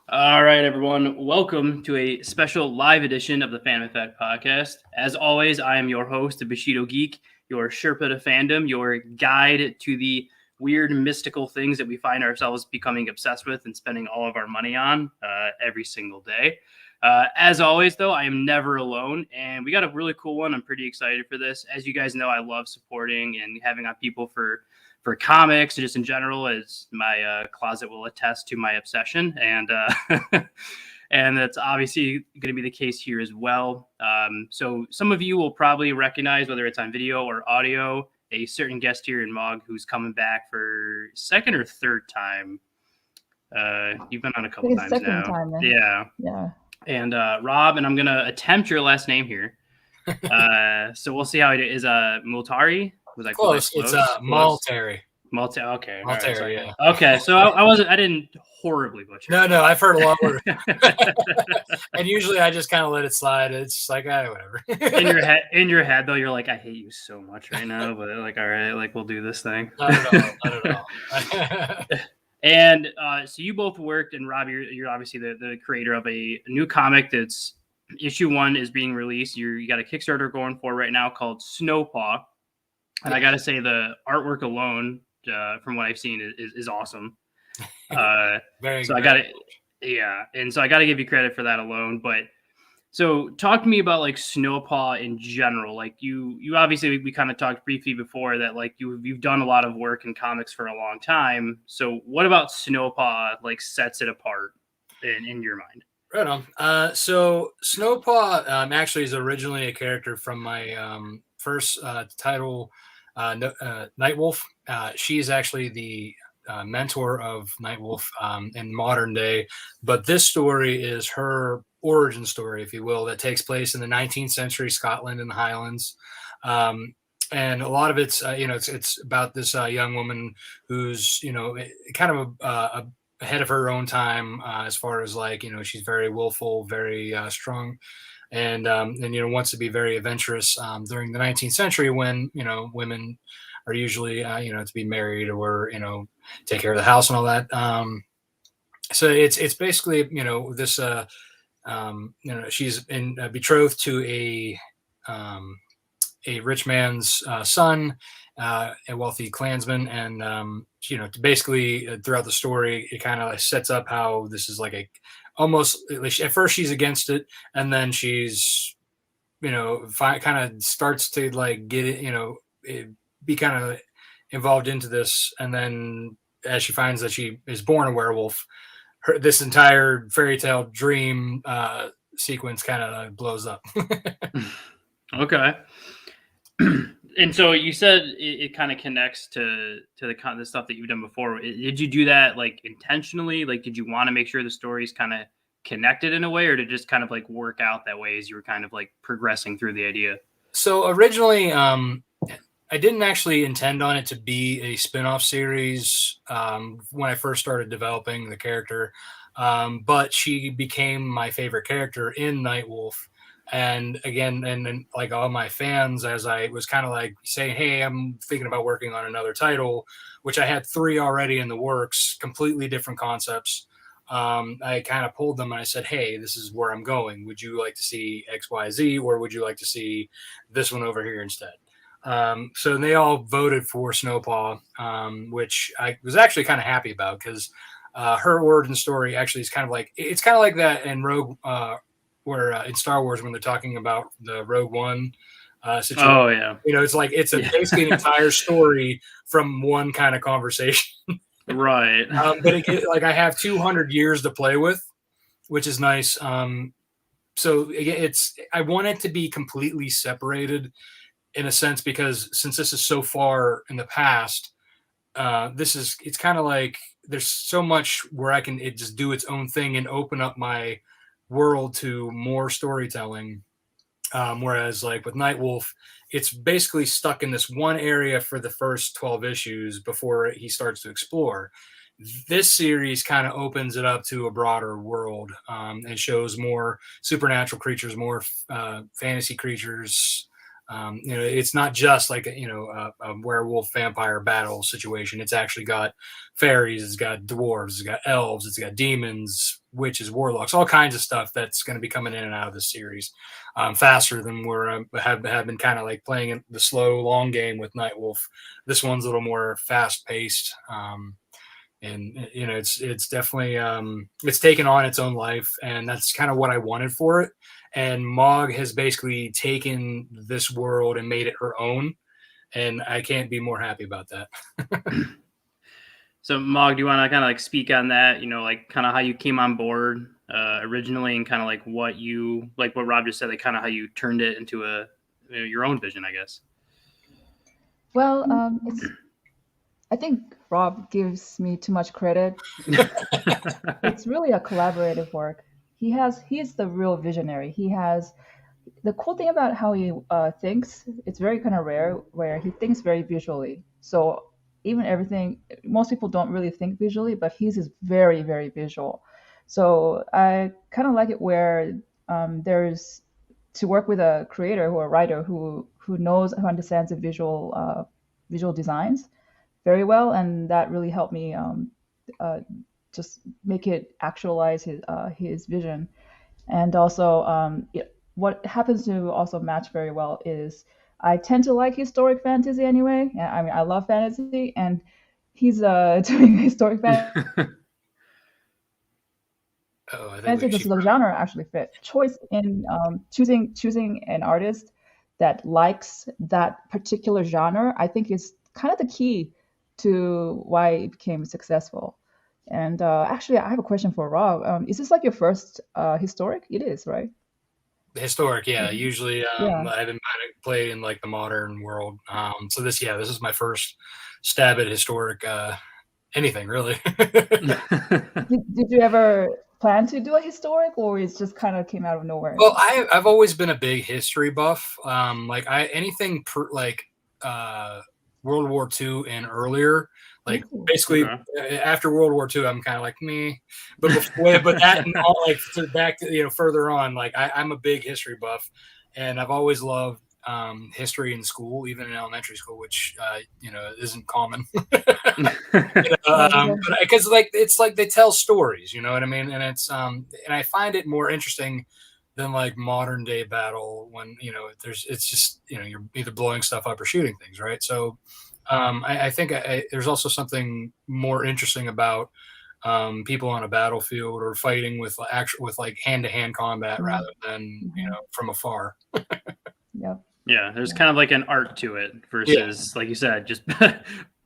All right, everyone. Welcome to a special live edition of the Fan Effect podcast. As always, I am your host, the Bushido Geek, your Sherpa to fandom, your guide to the weird, mystical things that we find ourselves becoming obsessed with and spending all of our money on every single day. As always, though, I am never alone, and we got a really cool one. I'm pretty excited for this. As you guys know, I love supporting and having on people for comics, just in general, as my closet will attest to my obsession, and and that's obviously going to be the case here as well. So some of you will probably recognize, whether it's on video or audio, a certain guest here in Mog who's coming back for second or third time. You've been on a couple times second now. time, Yeah. And Rob, and I'm going to attempt your last name here. So we'll see how it is. Multari? Was I close? It's Maltari. Okay. Maltari, right, yeah. Okay, so I didn't horribly butcher. No, I've heard a lot worse. And usually I just kind of let it slide. It's like, whatever. in your head though, you're like, I hate you so much right now, but like, all right, like we'll do this thing. Not at all. And so you both worked, and Rob, you're obviously the creator of a new comic that's issue 1 is being released. You got a Kickstarter going for right now called Snow Paw. And I got to say, the artwork alone, from what I've seen, is awesome. Very so good. And so I got to give you credit for that alone. But so talk to me about like Snow Paw in general. Like you obviously, we kind of talked briefly before that like you've done a lot of work in comics for a long time. So what about Snow Paw like sets it apart in your mind? Right on. So Snow Paw actually is originally a character from my first title, Nightwolf. She's actually the mentor of Nightwolf in modern day, but this story is her origin story, if you will, that takes place in the 19th century Scotland and the Highlands. And a lot of it's it's about this young woman who's kind of ahead of her own time as far as like she's very willful, very strong, and wants to be very adventurous during the 19th century when women are usually to be married or take care of the house and all that. So it's basically this she's betrothed to a rich man's son, a wealthy clansman, and basically throughout the story it kind of sets up how this is like a almost, at first she's against it, and then she's kind of starts to like get it, be kind of involved into this, and then as she finds that she is born a werewolf, this entire fairy tale dream sequence kind of blows up. Okay. And so you said it kind of connects to the stuff that you've done before. Did you do that like intentionally? Like, did you want to make sure the story's kind of connected in a way, or did it just kind of like work out that way as you were kind of like progressing through the idea? So originally, I didn't actually intend on it to be a spin-off series when I first started developing the character, but she became my favorite character in Nightwolf. And again, and like all my fans, as I was kind of like saying, hey, I'm thinking about working on another title, which I had 3 already in the works, completely different concepts. I kind of pulled them and I said, hey, this is where I'm going. Would you like to see XYZ, or would you like to see this one over here instead? So they all voted for Snow Paw, which I was actually kind of happy about, because her origin story actually is kind of like that in Rogue, where in Star Wars when they're talking about the Rogue One situation. Oh yeah, it's like it's basically an entire story from one kind of conversation. Right. But like I have 200 years to play with, which is nice. So I want it to be completely separated in a sense, because since this is so far in the past, it's kind of like there's so much where it just do its own thing and open up my world to more storytelling. Whereas like with Nightwolf, it's basically stuck in this one area for the first 12 issues before he starts to explore. This series kind of opens it up to a broader world and shows more supernatural creatures, more fantasy creatures, It's not just like a werewolf vampire battle situation. It's actually got fairies, it's got dwarves, it's got elves, it's got demons, witches, warlocks, all kinds of stuff that's going to be coming in and out of this series faster than have been kind of like playing the slow long game with Nightwolf. This one's a little more fast paced. And it's definitely it's taken on its own life, and that's kind of what I wanted for it. And Mog has basically taken this world and made it her own, and I can't be more happy about that. So Mog, do you want to kind of like speak on that, like kind of how you came on board originally, and kind of like what Rob just said, like kind of how you turned it into your own vision, I guess. Well, I think Rob gives me too much credit. It's really a collaborative work. He is the real visionary. He has the cool thing about how he thinks. It's very kind of rare where he thinks very visually. So even most people don't really think visually, but his is very, very visual. So I kind of like it where there's to work with a creator or a writer who understands the visual designs very well, and that really helped me just make it actualize his vision. And also, what happens to also match very well is I tend to like historic fantasy anyway. I mean, I love fantasy, and he's doing historic fantasy. The genre actually fit. Choice in choosing an artist that likes that particular genre, I think, is kind of the key to why it became successful. And actually, I have a question for Rob. Is this like your first historic? It is, right? Historic, yeah. Usually, I've been played in like the modern world. So this is my first stab at historic anything, really. Did you ever plan to do a historic, or it just kind of came out of nowhere? Well, I've always been a big history buff. Anything World War II and earlier. Like basically after World War II, I'm kind of like me, but that and all like back to further on, like I'm a big history buff, and I've always loved history in school, even in elementary school, which isn't common. Because like it's like they tell stories, you know what I mean, and it's and I find it more interesting than like modern day battle when it's just you're either blowing stuff up or shooting things, right? So. I think there's also something more interesting about people on a battlefield or fighting with hand-to-hand combat rather than from afar. Yep. Yeah, there's kind of like an art to it versus, like you said, just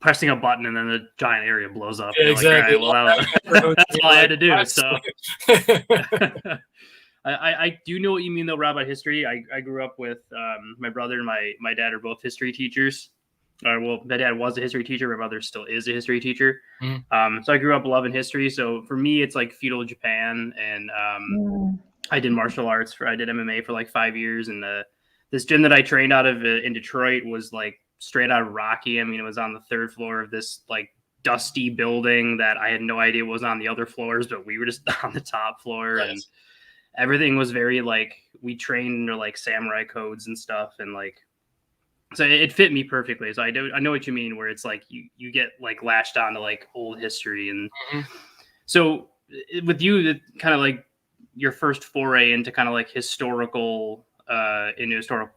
pressing a button and then the giant area blows up. Yeah, exactly. Like, all right, well, that's all I had to do. So. I do know what you mean though, Rob, about history. I grew up with my brother and my dad are both history teachers. Well, my dad was a history teacher. My brother still is a history teacher. So I grew up loving history. So for me, it's like feudal Japan, and I did martial arts. I did MMA for like 5 years, and this gym that I trained out of in Detroit was like straight out of Rocky. I mean, it was on the 3rd floor of this like dusty building that I had no idea was on the other floors, but we were just on the top floor, and everything was very like we trained under like samurai codes and stuff, and like. So it fit me perfectly. So I know what you mean, where it's like you get like lashed on to like old history. And so with you, kind of like your first foray into kind of like historical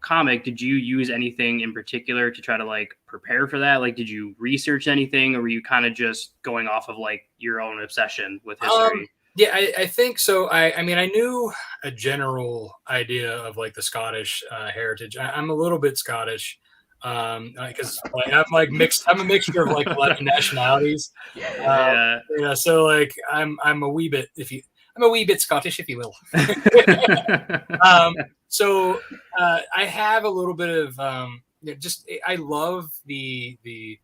comic, did you use anything in particular to try to like prepare for that? Like, did you research anything, or were you kind of just going off of like your own obsession with history? Yeah, I think so. I mean, I knew a general idea of like the Scottish heritage. I'm a little bit Scottish because like I'm like mixed. I'm a mixture of like 11 nationalities. So like I'm a wee bit I'm a wee bit Scottish, if you will. So I have a little bit of I love the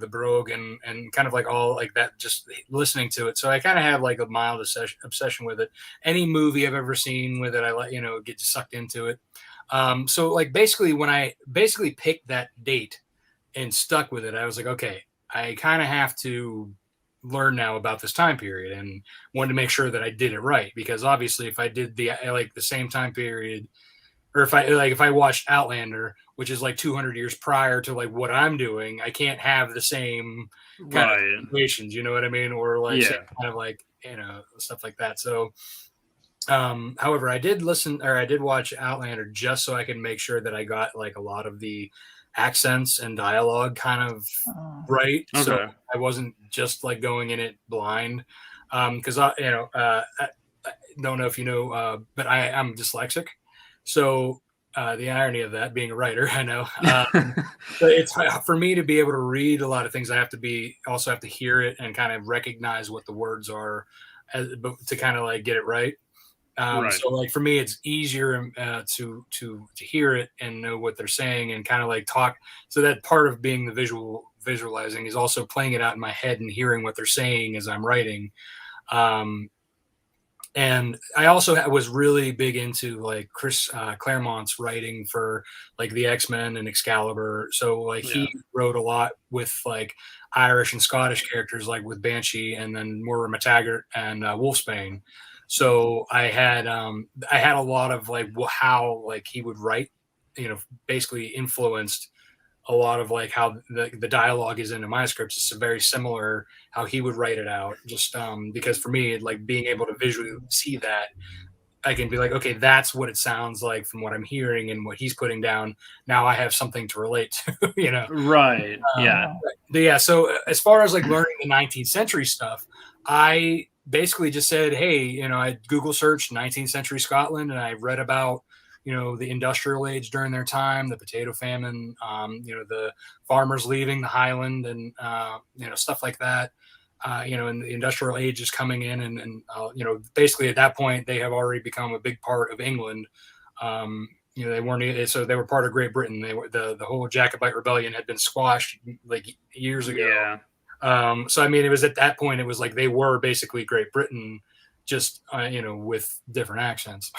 brogue and kind of like all like that, just listening to it. So I kind of have like a mild obsession with it. Any movie I've ever seen with it, I get sucked into it. So like basically when I picked that date and stuck with it, I was like, okay, I kind of have to learn now about this time period, and wanted to make sure that I did it right, because obviously if I did the same time period or if I watched Outlander, which is like 200 years prior to like what I'm doing, I can't have the same kind of situations, you know what I mean? Or like same kind of like, you know, stuff like that. So however, I did watch Outlander just so I could make sure that I got like a lot of the accents and dialogue kind of right. Okay. So I wasn't just like going in it blind. Because I don't know if you know, but I'm dyslexic. So the irony of that, being a writer, I know. But it's for me to be able to read a lot of things. I have to hear it and kind of recognize what the words are, to kind of like get it right. So like for me, it's easier to hear it and know what they're saying and kind of like talk. So that part of being the visualizing is also playing it out in my head and hearing what they're saying as I'm writing. And I also was really big into like Chris Claremont's writing for like the X-Men and Excalibur. So like he wrote a lot with like Irish and Scottish characters, like with Banshee and then Moira MacTaggert and Wolfsbane. So I had a lot of like how like he would write, you know, basically influenced a lot of like how the dialogue is into my scripts. It's very similar how he would write it out, just because for me, like being able to visually see that, I can be like, okay, that's what it sounds like from what I'm hearing and what he's putting down. Now I have something to relate to, you know? Right. But yeah. So as far as like learning the 19th century stuff, I basically just said, hey, you know, I Google searched 19th century Scotland and I read about, you know, the industrial age during their time, the potato famine, you know, the farmers leaving the Highland and, you know, stuff like that. You know, and the industrial age is coming in and you know, basically at that point, they have already become a big part of England. You know, they weren't, so they were part of Great Britain. They were the whole Jacobite rebellion had been squashed like years ago. Yeah. So, I mean, it was at that point, it was like they were basically Great Britain, just, you know, with different accents.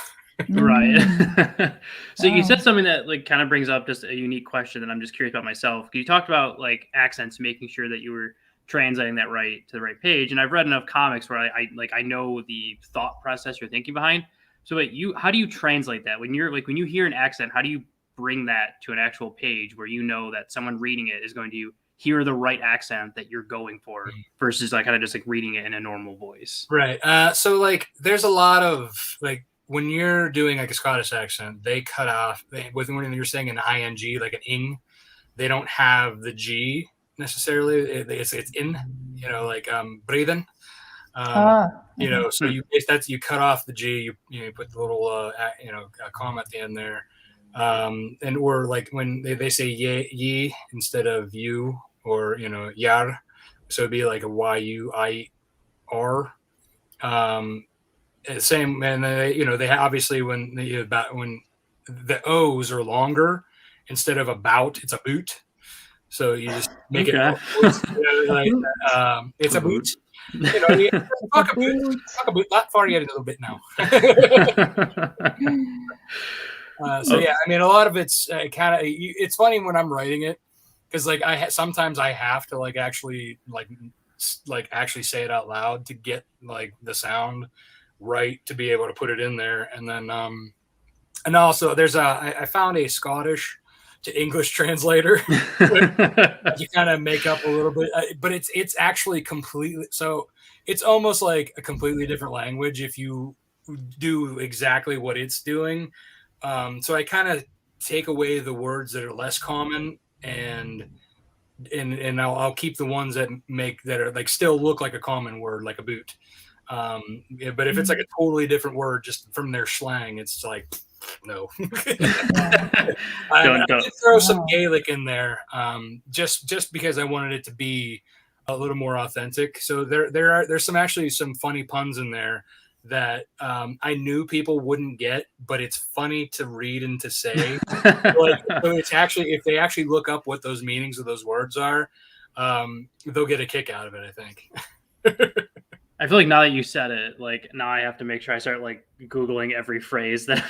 Right. So you said something that like kind of brings up just a unique question that I'm just curious about myself. You talked about like accents, making sure that you were translating that right to the right page. And I've read enough comics where I know the thought process you're thinking behind. So wait, how do you translate that when you hear an accent? How do you bring that to an actual page where you know that someone reading it is going to hear the right accent that you're going for versus like kind of just like reading it in a normal voice? Right. So like there's a lot of like when you're doing like a Scottish accent, they cut off when you're saying an ing, like an ing, they don't have the G necessarily. It's in, you know, like breathing. You know, so you cut off the G, you put the little you know, comma at the end there. And or like when they say ye instead of you, or you know, yar, so it'd be like a y-u-i-r. Same, and they, you know, they obviously when the O's are longer, instead of about, it's a boot. So you just make it, you know, like, it's a boot. You know, you talk a boot. Not far yet, a little bit now. So yeah, I mean, a lot of it's kind of. It's funny when I'm writing it because like sometimes I have to like actually actually say it out loud to get like the sound right to be able to put it in there, and then and also there's I found a Scottish to English translator. You kind of make up a little bit, but it's actually completely, so it's almost like a completely different language if you do exactly what it's doing. So I kind of take away the words that are less common and I'll keep the ones that are like still look like a common word, like a boot. Yeah, but if it's like a totally different word just from their slang, it's like no. I did throw some Gaelic in there, just because I wanted it to be a little more authentic. So there's some funny puns in there that I knew people wouldn't get, but it's funny to read and to say. Like, so it's actually, if they actually look up what those meanings of those words are, they'll get a kick out of it, I think. I feel like now that you said it, like now I have to make sure I start like Googling every phrase that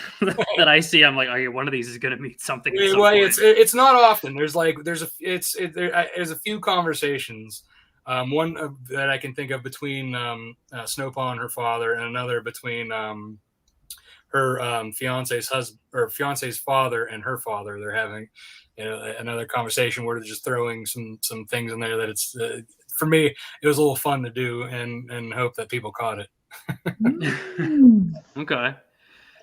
that I see. I'm like, okay, one of these is going to mean something. Well, it's not often. There's a few conversations. One that I can think of between Snow Paw and her father, and another between her her fiance's husband or fiance's father and her father. They're having another conversation where they're just throwing some things in there that it's for me it was a little fun to do and hope that people caught it. Okay.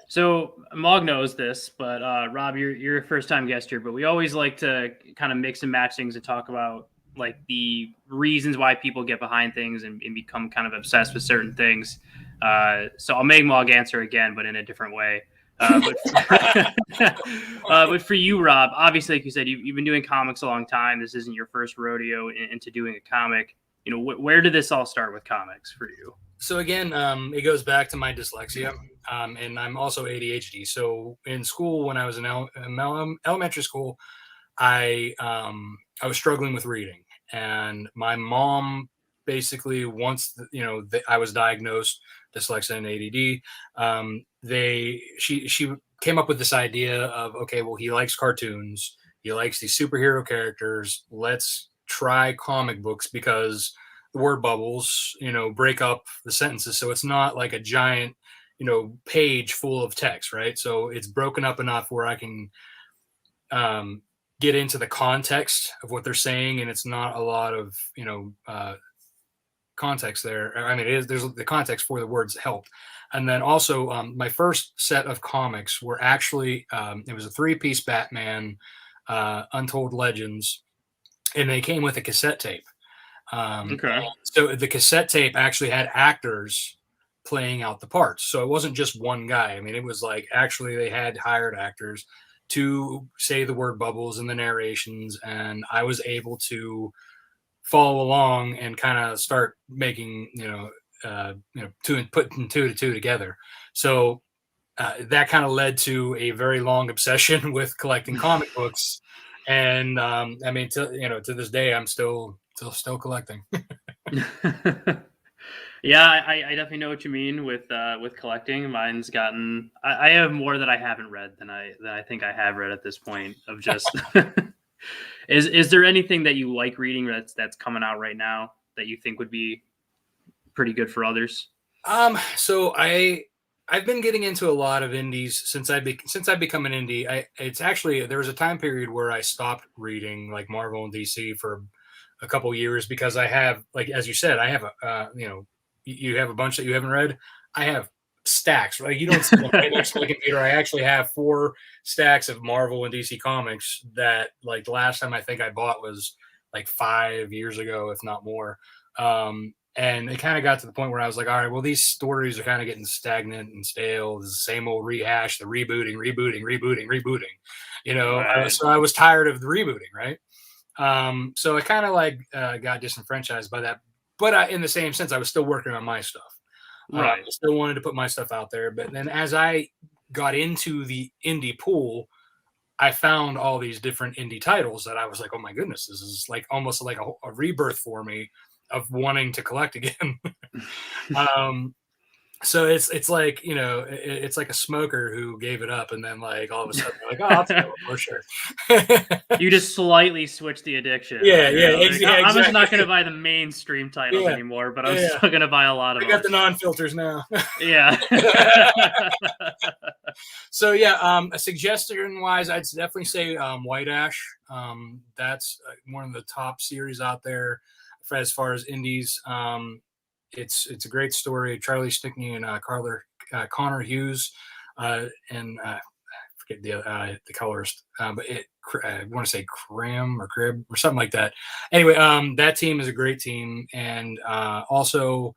So Mog knows this, but Rob, you're a first time guest here, but we always like to kind of mix and match things and talk about like the reasons why people get behind things and become kind of obsessed with certain things. So I'll make Mog answer again, but in a different way. But for you, Rob, obviously, like you said, you've been doing comics a long time. This isn't your first rodeo into doing a comic. Where did this all start with comics for you? So again, it goes back to my dyslexia, and I'm also ADHD. So in school, when I was in elementary school, I was struggling with reading, and my mom basically once I was diagnosed dyslexia and ADD, she came up with this idea of, okay, well, he likes cartoons, he likes these superhero characters, let's try comic books because the word bubbles break up the sentences, so it's not like a giant page full of text, right? So it's broken up enough where I can get into the context of what they're saying, and it's not a lot of context there. I mean, there's the context for the words help. And then also my first set of comics were actually it was a 3-piece Batman Untold Legends, and they came with a cassette tape. Okay. So the cassette tape actually had actors playing out the parts, so it wasn't just one guy. I mean, it was like actually they had hired actors to say the word bubbles in the narrations, and I was able to follow along and kind of start making putting two to two together. So that kind of led to a very long obsession with collecting comic books, and I mean, to this day, I'm still collecting. Yeah, I definitely know what you mean with collecting. Mine's gotten I have more that I haven't read than I think I have read at this point. Of just is there anything that you like reading that's coming out right now that you think would be pretty good for others? So I've been getting into a lot of indies since I've become an indie. It's actually, there was a time period where I stopped reading like Marvel and DC for a couple years because I have, like as you said, I have you have a bunch that you haven't read. I have stacks. Like you don't see them right next to my computer. I actually have 4 stacks of Marvel and DC comics that, like, the last time I think I bought was like 5 years ago, if not more. And it kind of got to the point where I was like, all right, well, these stories are kind of getting stagnant and stale. It's the same old rehash, the rebooting. Right. So I was tired of the rebooting, right? So I kind of like got disenfranchised by that. But in the same sense, I was still working on my stuff. Right. I still wanted to put my stuff out there. But then as I got into the indie pool, I found all these different indie titles that I was like, oh my goodness, this is like almost like a rebirth for me of wanting to collect again. So it's like, it's like a smoker who gave it up and then like all of a sudden like, oh, I'll take it for sure. You just slightly switch the addiction. Yeah, exactly. I'm just not exactly. going to buy the mainstream titles anymore, but I'm still going to buy a lot of them. I got the non-filters now. Yeah. So yeah, a suggestion wise, I'd definitely say White Ash. That's one of the top series out there as far as indies. It's a great story. Charlie Stickney and Connor Hughes, and I forget the colorist, but I want to say Cram or Crib or something like that. Anyway, that team is a great team, and also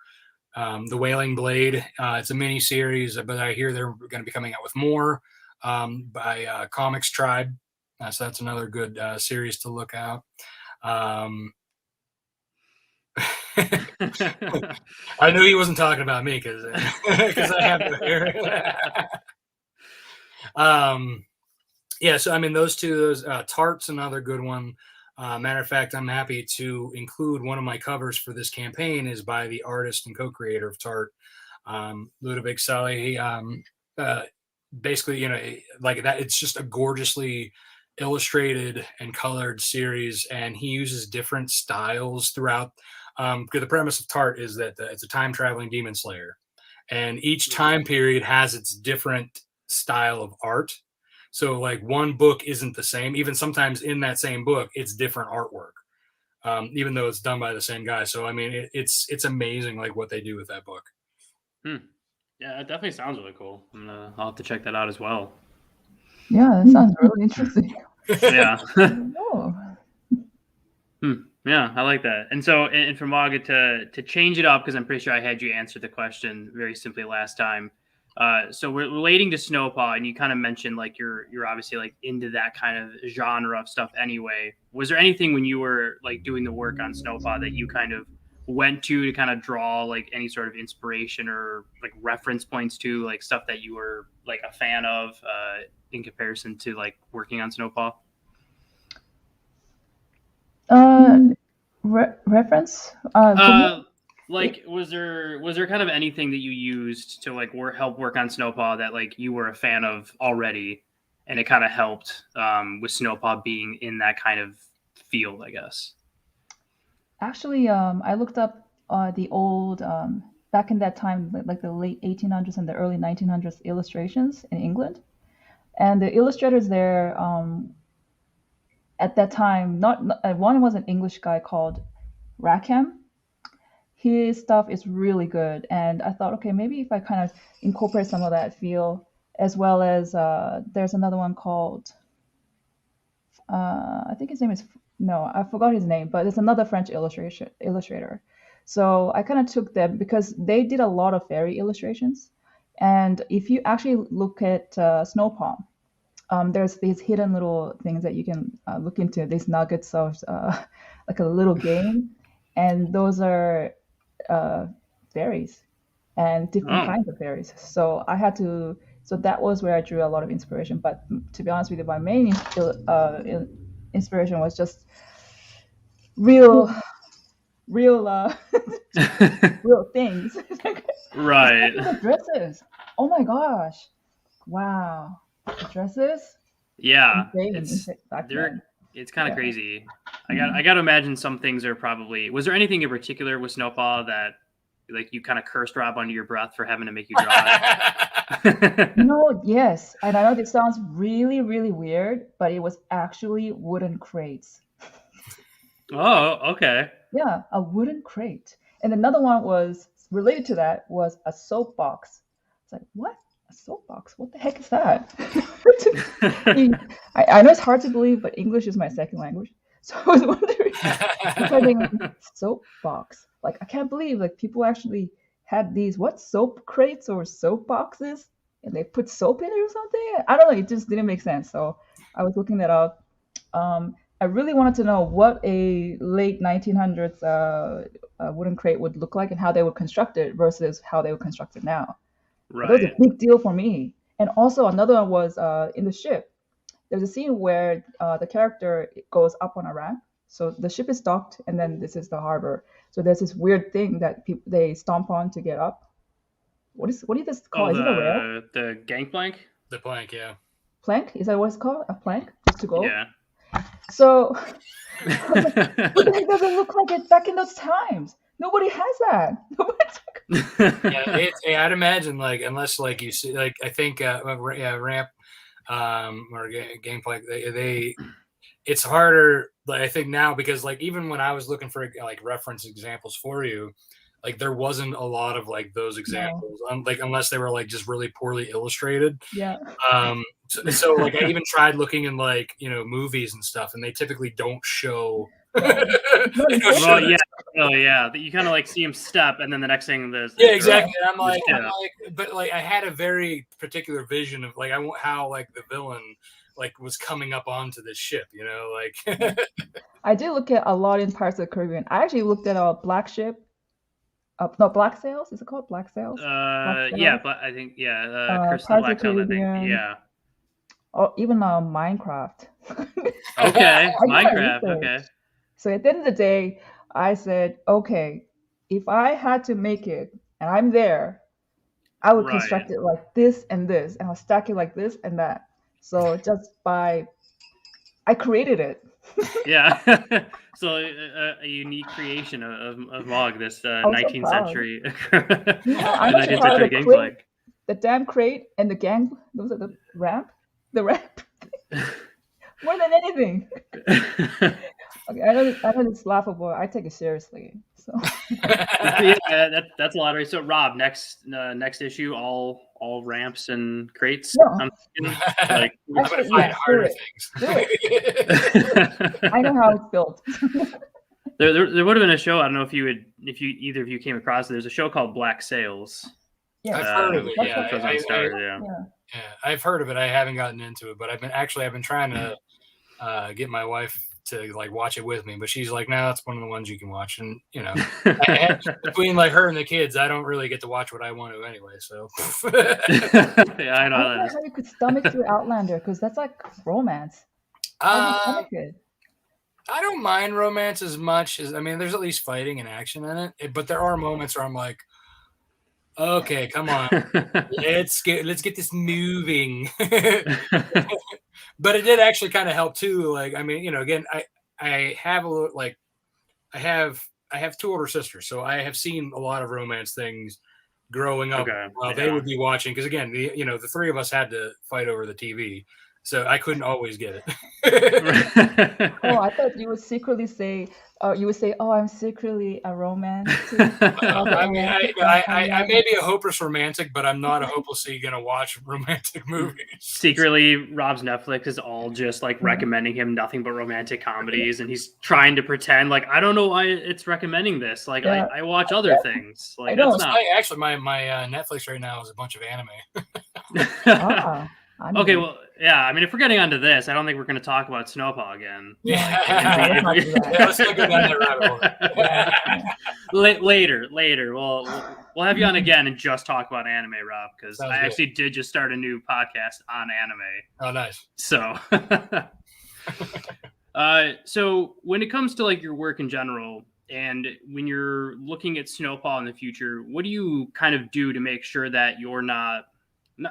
the Wailing Blade. It's a mini series, but I hear they're going to be coming out with more by Comics Tribe. So that's another good series to look out. I knew he wasn't talking about me because I have the hair. Yeah, so I mean those two. Tart's another good one. Matter of fact, I'm happy to include one of my covers for this campaign is by the artist and co-creator of Tart, Ludovic Saleh. Basically, like that. It's just a gorgeously illustrated and colored series, and he uses different styles throughout. Because the premise of Tart is that it's a time traveling demon slayer, and each time period has its different style of art. So like one book isn't the same. Even sometimes in that same book, it's different artwork, even though it's done by the same guy. So I mean, it's amazing like what they do with that book. Yeah, it definitely sounds really cool. I'll have to check that out as well. Yeah, that sounds really interesting. Yeah. Oh. Yeah, I like that. And so, and for Maga to change it up, because I'm pretty sure I had you answer the question very simply last time. So we're relating to Snow Paw, and you kind of mentioned like you're obviously like into that kind of genre of stuff anyway. Was there anything when you were like doing the work on Snow Paw that you kind of went to kind of draw like any sort of inspiration or like reference points to like stuff that you were like a fan of in comparison to like working on Snow Paw? Reference? Like was there kind of anything that you used to like help work on Snow Paw that like you were a fan of already, and it kind of helped with Snow Paw being in that kind of field, I guess? Actually, I looked up the old, back in that time, like the late 1800s and the early 1900s illustrations in England. And the illustrators there, at that time, one was an English guy called Rackham. His stuff is really good. And I thought, okay, maybe if I kind of incorporate some of that feel, as well as there's another one called, I think his name is, no, I forgot his name, but it's another French illustrator. So I kind of took them because they did a lot of fairy illustrations. And if you actually look at Snow Paw, there's these hidden little things that you can look into, these nuggets of like a little game. And those are fairies and different kinds of fairies. So so that was where I drew a lot of inspiration. But to be honest with you, my main inspiration was just real real things. Right. The dresses. Oh my gosh. Wow. The dresses. Yeah. Insane back then. It's kind of crazy. I got to imagine some things are probably. Was there anything in particular with Snow Paw that like you kind of cursed Rob under your breath for having to make you draw it? No, yes. And I know this sounds really, really weird, but it was actually wooden crates. Oh, okay. Yeah, a wooden crate. And another one was related to that was a soapbox. It's like, what? A soapbox? What the heck is that? I know it's hard to believe, but English is my second language. So I was wondering, soapbox. Like, I can't believe like people actually had these soap crates or soap boxes, and they put soap in it or something. I don't know. It just didn't make sense. So I was looking that up. I really wanted to know what a late 1900s wooden crate would look like and how they would construct it versus how they would construct it now. Right. That was a big deal for me. And also another one was in the ship. There's a scene where the character goes up on a ramp. So the ship is docked, and then this is the harbor. So there's this weird thing that they stomp on to get up. What do you just call? Is it a rail? The gangplank. The plank, yeah. Plank? Is that what it's called? A plank? Just to go? Yeah. So what the heck does it look like it back in those times? Nobody has that. Yeah, I'd imagine like unless like you see like I think ramp or gameplay they it's harder like I think now because like even when I was looking for like reference examples for you, like there wasn't a lot of like those examples like unless they were like just really poorly illustrated. Yeah. So like I even tried looking in like movies and stuff, and they typically don't show. Well, yeah. Oh, yeah. You kind of like see him step, and then the next thing there's. Yeah, exactly. And I'm like, but like I had a very particular vision of like how like the villain like was coming up onto this ship, like. I did look at a lot in Pirates of the Caribbean. I actually looked at a black ship. No, Black Sails. Is it called Black Sails? Yeah, but I think Curse of the Black Sails. I think yeah. Oh, even Minecraft. Okay, Minecraft. Okay. So at the end of the day, I said, okay, if I had to make it and I'm there, I would construct it like this, and I'll stack it like this and that. So I created it. Yeah. So a unique creation of Mog, this 19th century, 19th century gameplay. the damn crate and the gang. Those are the ramp. The ramp. More than anything. Okay, I know it's laughable. I take it seriously. So Yeah, that's a lot, right? So Rob, next issue, all ramps and crates. No. I'm thinking, like Actually, I'm gonna find yeah, harder do things. I know how it's built. there would have been a show. I don't know if either of you came across it. There's a show called Black Sails. Yeah. I've heard of it. That's Yeah, what- Shows on Star, yeah. yeah, I've heard of it. I haven't gotten into it, but I've been trying to get my wife to like watch it with me, but she's like, no, that's one of the ones you can watch. And you know, between like her and the kids, I don't really get to watch what I want to anyway. So Yeah, I know I how don't that know is. how you could stomach through Outlander because that's like romance. How do you stomach it? I don't mind romance as much as there's at least fighting and action in it, but there are moments where I'm like, okay, come on, let's get this moving. But it did actually kind of help too. Like, again, I have a little, like, I have 2 older sisters, so I have seen a lot of romance things growing up while they would be watching. Because again, the 3 of us had to fight over the TV, so I couldn't always get it. Oh, I thought you would secretly say, "Oh, I'm secretly a romantic." I may be a hopeless romantic, but I'm not a hopelessly gonna watch romantic movies. Secretly, Rob's Netflix is all just like recommending him nothing but romantic comedies, and he's trying to pretend like I don't know why it's recommending this. Like I watch other things. Like I know. That's not. Actually, my Netflix right now is a bunch of anime. Okay, well, yeah. I mean, if we're getting onto this, I don't think we're going to talk about Snow Paw again. Yeah, let's not go down that rabbit hole. Later. We'll have you on again and just talk about anime, Rob, because I actually did just start a new podcast on anime. Oh, nice. So, so when it comes to like your work in general, and when you're looking at Snow Paw in the future, what do you kind of do to make sure that you're not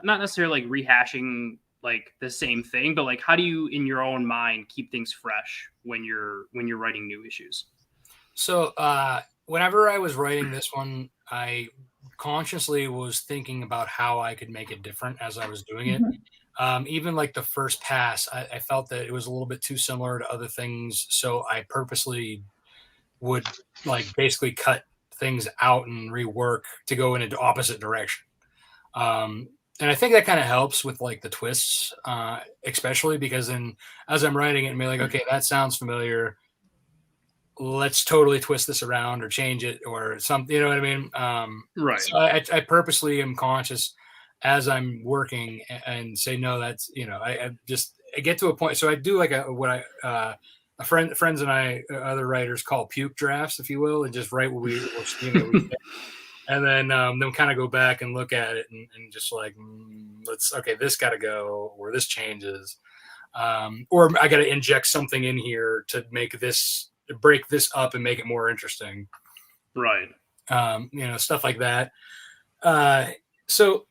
necessarily like rehashing like the same thing, but like how do you in your own mind keep things fresh when you're writing new issues? So whenever I was writing this one, I consciously was thinking about how I could make it different as I was doing it. Even like the first pass, I felt that it was a little bit too similar to other things, so I purposely would like basically cut things out and rework to go in an opposite direction. And I think that kind of helps with like the twists, especially because then as I'm writing it and be like, okay, that sounds familiar. Let's totally twist this around or change it or something. You know what I mean? Right. So I purposely am conscious as I'm working and say, no, that's, I get to a point. So I do like friends and I, other writers call puke drafts, if you will, and just write what we think. And then kind of go back and look at it and just like, this got to go, or this changes. Or I got to inject something in here to break this up and make it more interesting. Right. Stuff like that. So,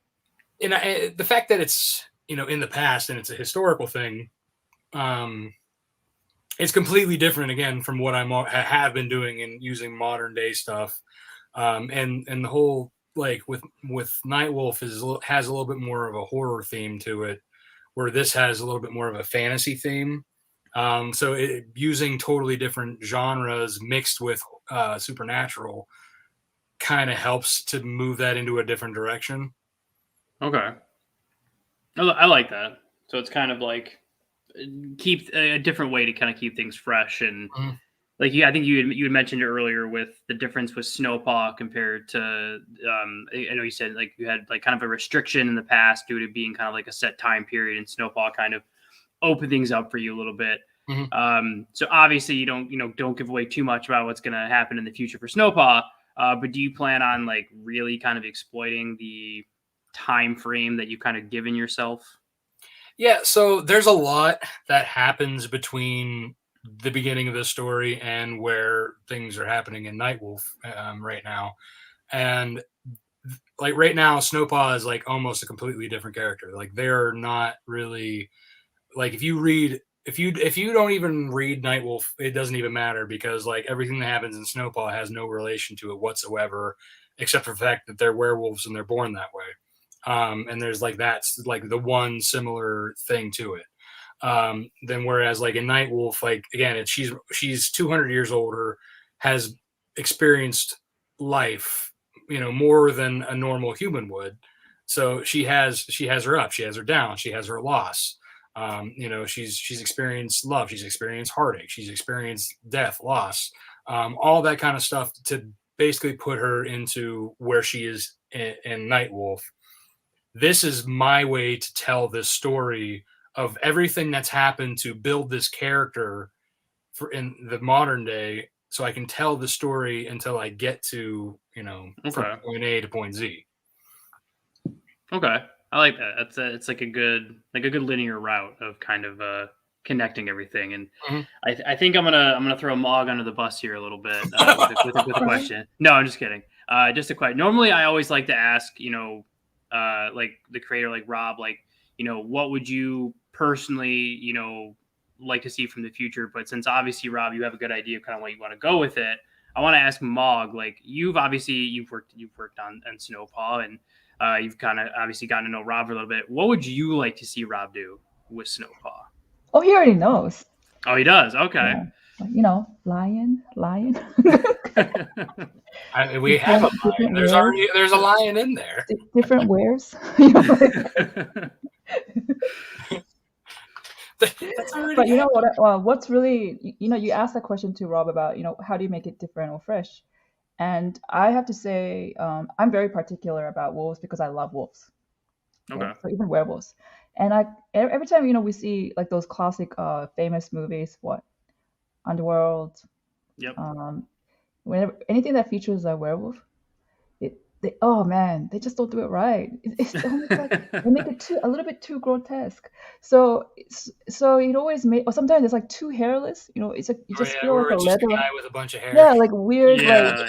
the fact that it's, in the past and it's a historical thing, it's completely different again from what I have been doing and using modern day stuff. And the whole like with Nightwolf has a little bit more of a horror theme to it, where this has a little bit more of a fantasy theme. So using totally different genres mixed with supernatural kind of helps to move that into a different direction. Okay, I like that. So it's kind of like keep a different way to kind of keep things fresh and. Like I think you had mentioned it earlier with the difference with Snow Paw compared to I know you said like you had like kind of a restriction in the past due to being kind of like a set time period, and Snow Paw kind of opened things up for you a little bit. So obviously you don't give away too much about what's going to happen in the future for Snow Paw, but do you plan on like really kind of exploiting the time frame that you kind of given yourself? Yeah, so there's a lot that happens between the beginning of the story and where things are happening in Nightwolf right now. And like right now, Snow Paw is like almost a completely different character. Like they're not really like if you don't even read Nightwolf, it doesn't even matter because like everything that happens in Snow Paw has no relation to it whatsoever, except for the fact that they're werewolves and they're born that way. And there's like that's like the one similar thing to it. Then whereas like in Nightwolf, like again, she's 200 years older, has experienced life, more than a normal human would. So she has her up, she has her down, she has her loss. She's experienced love, she's experienced heartache, she's experienced death, loss, all that kind of stuff to basically put her into where she is in Nightwolf. This is my way to tell this story of everything that's happened to build this character for in the modern day, so I can tell the story until I get to from point A to point Z. Okay, I like that. It's like a good linear route of kind of connecting everything. And I think I'm gonna throw Mog under the bus here a little bit with a question. No, I'm just kidding. Just a question. Normally, I always like to ask, like the creator, like Rob, like what would you personally, like to see from the future? But since obviously Rob, you have a good idea of kind of what you want to go with it, I want to ask Mog, like you've worked on Snow Paw, and you've kind of obviously gotten to know Rob for a little bit. What would you like to see Rob do with Snow Paw? Oh, he already knows. Oh, he does. Okay. Yeah. Lion. We have a lion. There's a lion in there. Different wares. But you know what? What's really, you asked that question to Rob about, how do you make it different or fresh? And I have to say, I'm very particular about wolves because I love wolves. Okay. So even werewolves. And every time, we see like those classic famous movies, Underworld. Yep. Whenever anything that features a werewolf, they just don't do it right. It's almost like they make it a little bit too grotesque. So it always or sometimes it's like too hairless. It's like you just feel like a leather guy with a bunch of hair. Yeah, like weird, Yeah.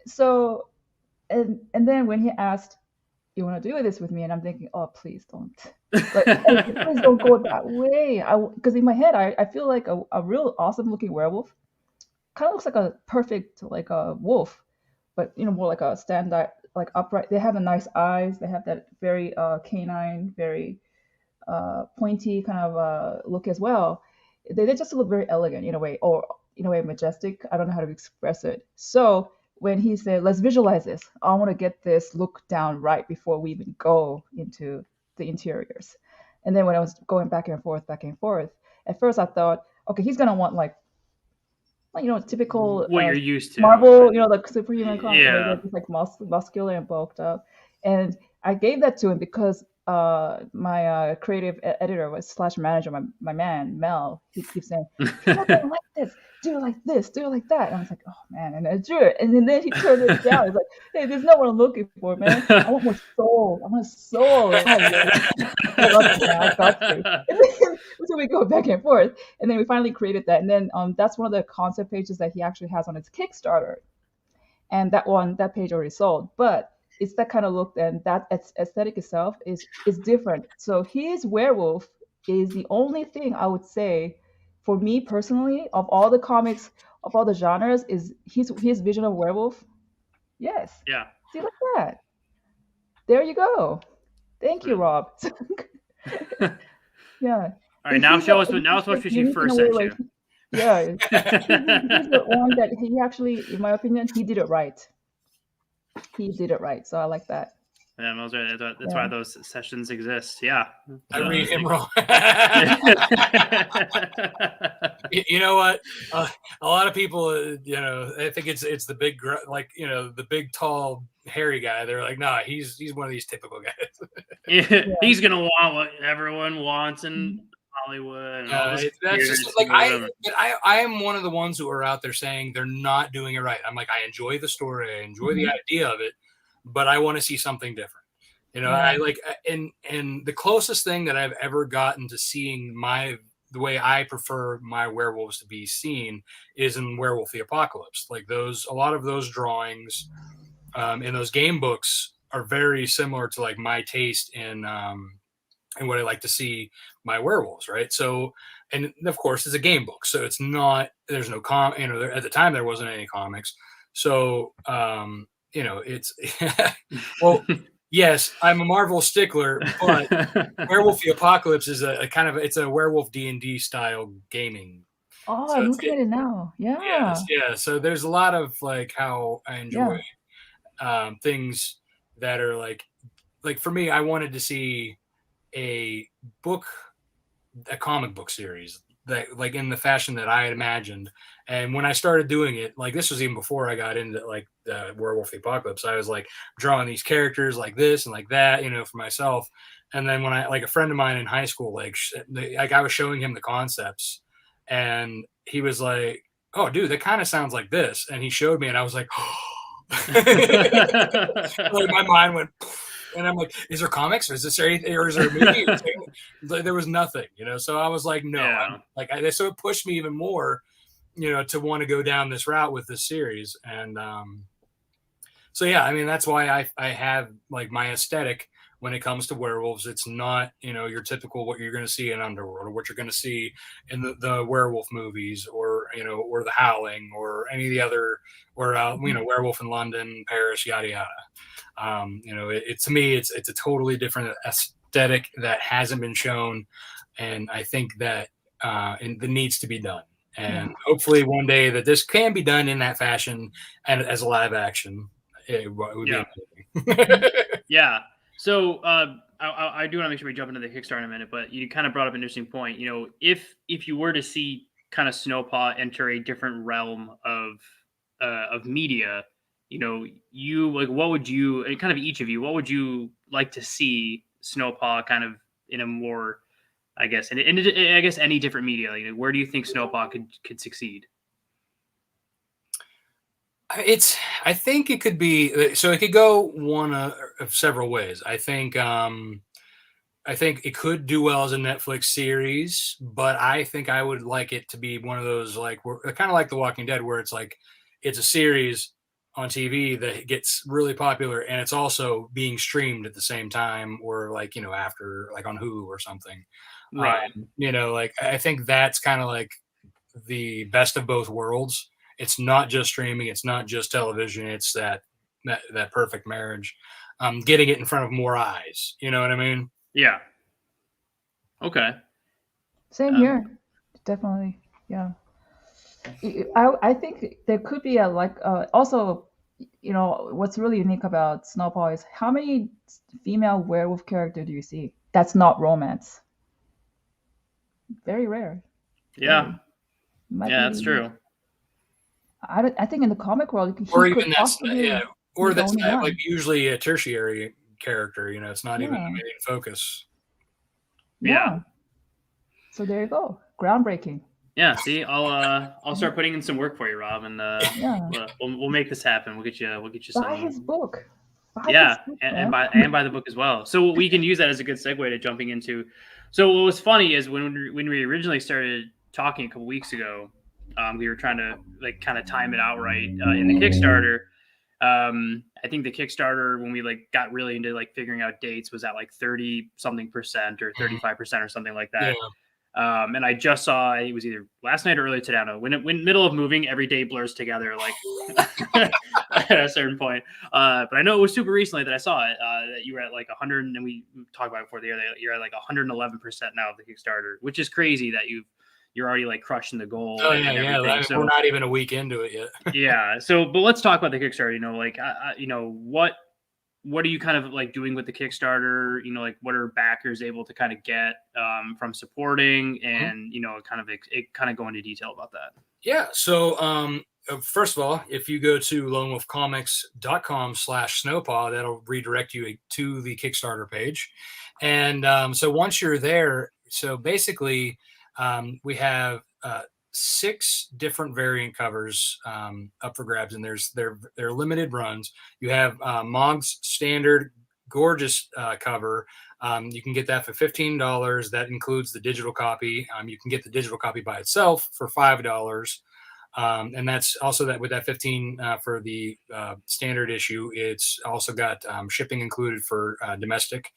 So, and then when he asked, "You want to do this with me?" and I'm thinking, "Oh, please don't. Please don't go that way." Because in my head, I feel like a real awesome looking werewolf kind of looks like a perfect like a wolf, but more like a standard, like upright. They have a nice eyes. They have that very canine, very pointy kind of look as well. They just look very elegant in a way, or in a way majestic. I don't know how to express it. So when he said, "Let's visualize this," I want to get this look down right before we even go into the interiors. And then when I was going back and forth, at first I thought, okay, he's gonna want like typical what you're used to, Marvel, like superhuman comic, yeah, just like muscular and bulked up. And I gave that to him because my creative editor was / manager, my man Mel. He keeps saying, "You're not gonna like this. Do it like this. Do it like that." And I was like, "Oh man!" And I drew it, and then he turned it down. He's like, "Hey, this is not what I'm looking for, man. I want more soul. I want a soul." So we go back and forth, and then we finally created that. And then that's one of the concept pages that he actually has on his Kickstarter, and that page already sold. But it's that kind of look, and that aesthetic itself is different. So his werewolf is the only thing I would say, for me personally, of all the comics, of all the genres, is his vision of werewolf. Yes. Yeah. See, like that. There you go. Thank you, Rob. Yeah. All right, now show us what she first sent you. Yeah, he's the one that he actually, in my opinion, he did it right. So I like that. Yeah, that's why those sessions exist. Yeah. I read him wrong. You know what? A lot of people, I think it's the big, the big, tall, hairy guy. They're like, nah, he's one of these typical guys. Yeah. He's gonna want what everyone wants in Hollywood. And that's just like I am one of the ones who are out there saying they're not doing it right. I'm like, I enjoy the story, I enjoy the idea of it, but I want to see something different. I like, and the closest thing that I've ever gotten to seeing the way I prefer my werewolves to be seen is in Werewolf the Apocalypse. Like a lot of those drawings in those game books are very similar to like my taste in what I like to see my werewolves, right? So, and of course, it's a game book, so it's not. There's no at the time there wasn't any comics, so it's well. Yes, I'm a Marvel stickler, but Werewolf the Apocalypse is a kind of it's a werewolf D&D style gaming. Oh, So I'm it's looking at it now. yes, Yeah. yeah. So there's a lot of like how I enjoy Yeah. things that are like for me, I wanted to see a book, a comic book series that like in the fashion that I had imagined. And when I started doing it, like this was even before I got into like the Werewolf the Apocalypse, I was like drawing these characters like this and like that, for myself. And then when I like a friend of mine in high school, like I was showing him the concepts, and he was like, "Oh, dude, that kind of sounds like this." And he showed me, and I was like, like my mind went. And I'm like, is there comics? Or is this anything? Or is there a movie? There was nothing, So I was like, no. Yeah. So it pushed me even more, to want to go down this route with this series. And so yeah, I mean that's why I have like my aesthetic when it comes to werewolves. It's not your typical what you're going to see in Underworld or what you're going to see in the werewolf movies or or The Howling or any of the other or Werewolf in London, Paris, yada yada. To me, it's a totally different aesthetic that hasn't been shown, and I think that that needs to be done. And hopefully, one day that this can be done in that fashion and as a live action, it would be amazing. Yeah. So I do want to make sure we jump into the Kickstarter in a minute, but you kind of brought up an interesting point. If you were to see kind of Snow Paw enter a different realm of media, you like what would you and kind of each of you, what would you like to see Snow Paw kind of in a more, I guess, and I guess any different media? Where do you think Snow Paw could succeed? I think it could be so. It could go one of several ways. I think it could do well as a Netflix series, but I think I would like it to be one of those kind of like The Walking Dead, where it's like it's a series on TV that gets really popular and it's also being streamed at the same time, or after like on Hulu or something. Right. Like I think that's kind of like the best of both worlds. It's not just streaming, it's not just television, it's that perfect marriage. Getting it in front of more eyes. You know what I mean? Yeah. Okay. Same here. Definitely. Yeah. I think there could be a also, what's really unique about Snow Paw is how many female werewolf character do you see? That's not romance. Very rare. Yeah. Might Yeah, be, that's true. I think in the comic world, he Or could even that's possibly or be the that's only not, one. like usually a tertiary character. It's not even Yeah. the main focus. Yeah. So there you go. Groundbreaking. Yeah, see, I'll start putting in some work for you, Rob, and Yeah. we'll make this happen. We'll get you Buy some. his book. Yeah, and buy the book as well. So we can use that as a good segue to jumping into. So what was funny is when we originally started talking a couple weeks ago, we were trying to like kind of time it out right in the Kickstarter. I think the Kickstarter when we like got really into like figuring out dates was at like 30 something percent or 35% or something like that. Yeah. And I just saw it was either last night or earlier today. I don't know. When middle of moving, every day blurs together like at a certain point. But I know it was super recently that I saw it. That you were at like 100, and we talked about it before the other. You're at like 111% now of the Kickstarter, which is crazy that you're already like crushing the goal. Oh yeah, yeah. So, we're not even a week into it yet. Yeah. So, but let's talk about the Kickstarter. What are you kind of like doing with the Kickstarter? Like what are backers able to kind of get from supporting, and kind of go into detail about that. Yeah. So first of all, if you go to lonewolfcomics.com/snowpaw, that'll redirect you to the Kickstarter page. And so once you're there, so basically we have 6 different variant covers up for grabs, and they're limited runs. You have Mog's standard gorgeous cover. You can get that for $15. That includes the digital copy. You can get the digital copy by itself for $5. And that's also that with that 15 for the standard issue. It's also got shipping included for domestic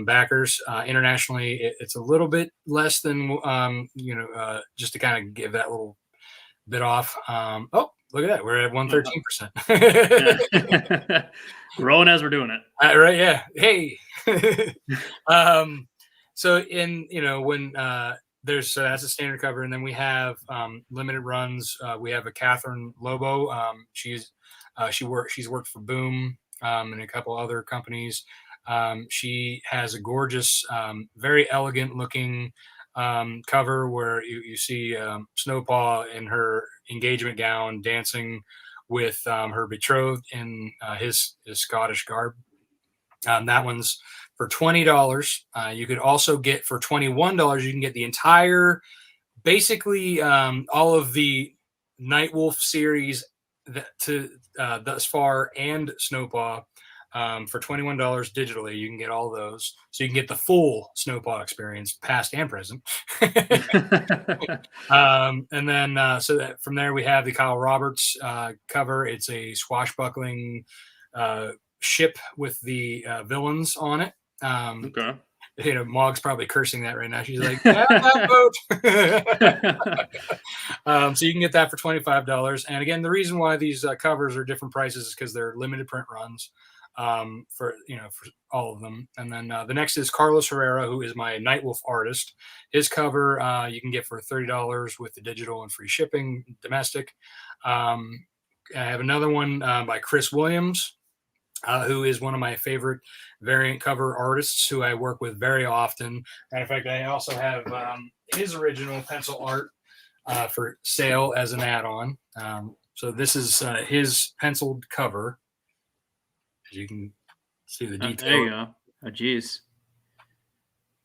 backers. Internationally, it's a little bit less than just to kind of give that little bit off. look at that. We're at 113%. Growing as we're doing it. Right. Yeah. Hey. So when there's that's a standard cover, and then we have limited runs. We have a Catherine Lobo. She's worked for Boom and a couple other companies. She has a gorgeous, very elegant looking cover where you see Snow Paw in her engagement gown dancing with her betrothed in his Scottish garb. That one's for $20. You could also get for $21. You can get the entire, basically all of the Nightwolf series thus far and Snow Paw. For $21 digitally, you can get all those. So you can get the full Snow Paw experience, past and present. And then, so that from there, we have the Kyle Roberts cover. It's a swashbuckling ship with the villains on it. Okay. Mog's probably cursing that right now. She's like, yeah, that boat. So you can get that for $25. And again, the reason why these covers are different prices is because they're limited print runs. For all of them. And then the next is Carlos Herrera, who is my Nightwolf artist. His cover you can get for $30 with the digital and free shipping domestic. I have another one by Chris Williams, who is one of my favorite variant cover artists who I work with very often. Matter of fact, I also have his original pencil art for sale as an add-on. So this is his penciled cover. You can see the detail. There you go. Oh, geez.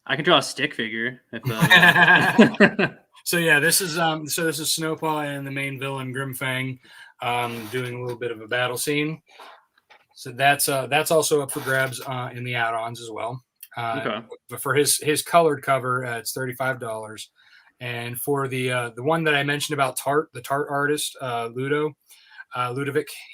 I can draw a stick figure. So yeah, this is Snow Paw and the main villain Grimfang doing a little bit of a battle scene. So that's also up for grabs in the add-ons as well. Okay. But for his colored cover, it's $35. And for the one that I mentioned about the Tart artist, Ludovic,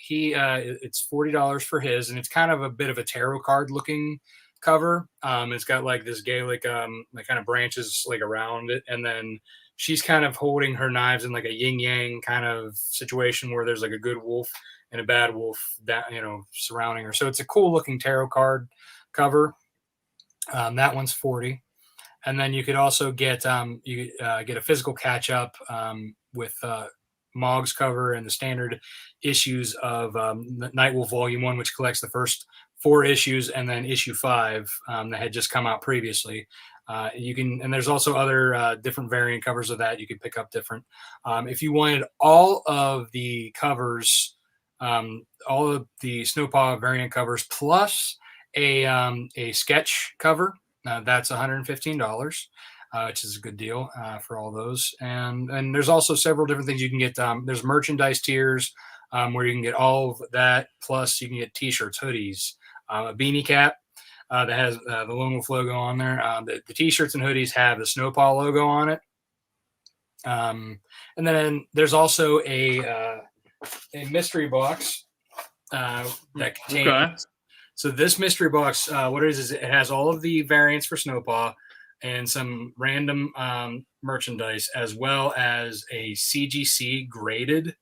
it's $40 for his, and it's kind of a bit of a tarot card looking cover. It's got like this Gaelic like kind of branches like around it, and then she's kind of holding her knives in like a yin yang kind of situation where there's like a good wolf and a bad wolf that surrounding her. So it's a cool looking tarot card cover. That one's $40. And then you could also get get a physical catch up with Mog's cover and the standard issues of Nightwolf Volume 1, which collects the first 4 issues, and then issue 5 that had just come out previously. And there's also other different variant covers of that you could pick up different. If you wanted all of the covers, all of the Snow Paw variant covers plus a sketch cover, that's $115. Which is a good deal for all those. And there's also several different things you can get. There's merchandise tiers where you can get all of that. Plus you can get t-shirts, hoodies, a beanie cap that has the Lone Wolf logo on there. The t-shirts and hoodies have the Snow Paw logo on it. And then there's also a mystery box that contains. Okay. So this mystery box, what it is it has all of the variants for Snow Paw and some random merchandise, as well as a CGC graded.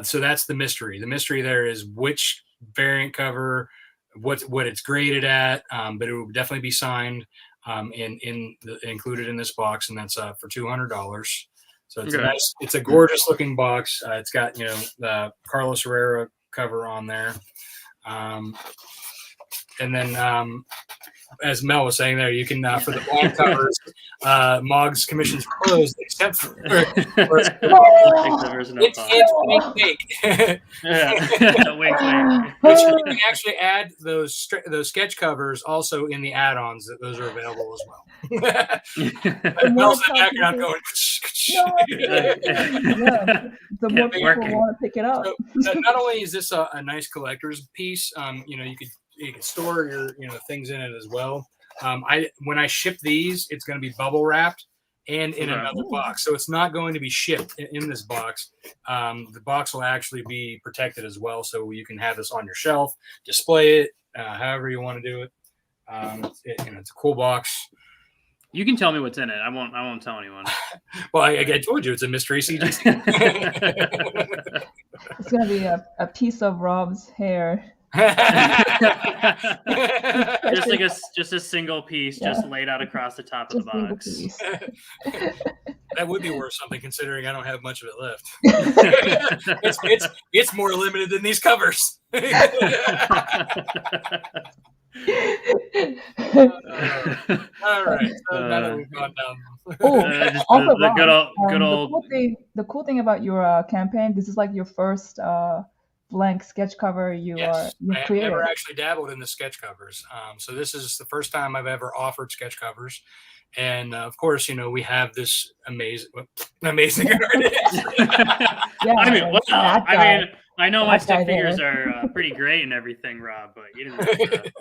So that's the mystery. The mystery there is which variant cover, what it's graded at, but it will definitely be signed included in this box, and that's for $200. So it's it's a gorgeous looking box. It's got the Carlos Herrera cover on there, and then. As Mel was saying there, you can for the black covers, Mog's commissions are closed except for it's wink. Wink. But you can actually add those sketch covers also in the add-ons. That those are available as well. Mel's in the background going. The more people want to pick it up. So not only is this a nice collector's piece, you can store your things in it as well. When I ship these, it's going to be bubble wrapped and in another box, so it's not going to be shipped in this box. The box will actually be protected as well, so you can have this on your shelf, display it, however you want to do it. It's a cool box. You can tell me what's in it. I won't tell anyone. Well, I told you it's a mystery CGC. It's gonna be a piece of Rob's hair. just a single piece, Yeah. just laid out across the top of the Just single box. piece. That would be worth something considering I don't have much of it left. It's more limited than these covers. All right. So now that we've gone down. Also, the good Rob, old. the cool thing about your campaign, this is like your first blank sketch cover you created. I've never actually dabbled in the sketch covers. So this is the first time I've ever offered sketch covers. And of course, we have this amazing artist. I know my stick figures are pretty great and everything, Rob, but you didn't have to.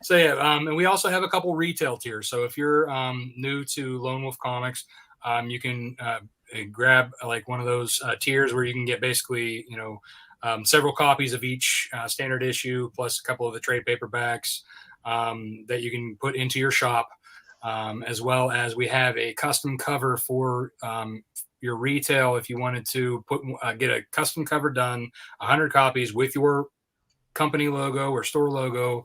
So yeah, and we also have a couple retail tiers. So if you're new to Lone Wolf Comics, you can grab like one of those tiers where you can get basically several copies of each standard issue, plus a couple of the trade paperbacks that you can put into your shop, as well as we have a custom cover for your retail. If you wanted to get a custom cover done, 100 copies with your company logo or store logo.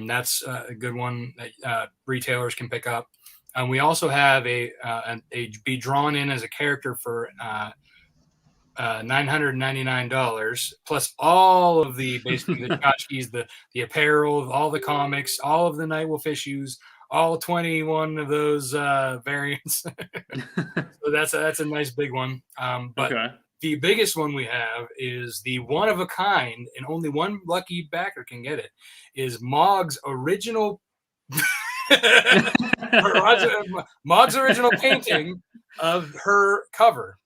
That's a good one that retailers can pick up. We also have a be drawn in as a character for $999 plus all of the basically the tchotchkes, the apparel, all the comics, all of the Nightwolf issues, all 21 of those variants. So that's a nice big one. But okay. The biggest one we have is the one of a kind, and only one lucky backer can get it, is Mog's original Mog's original painting of her cover,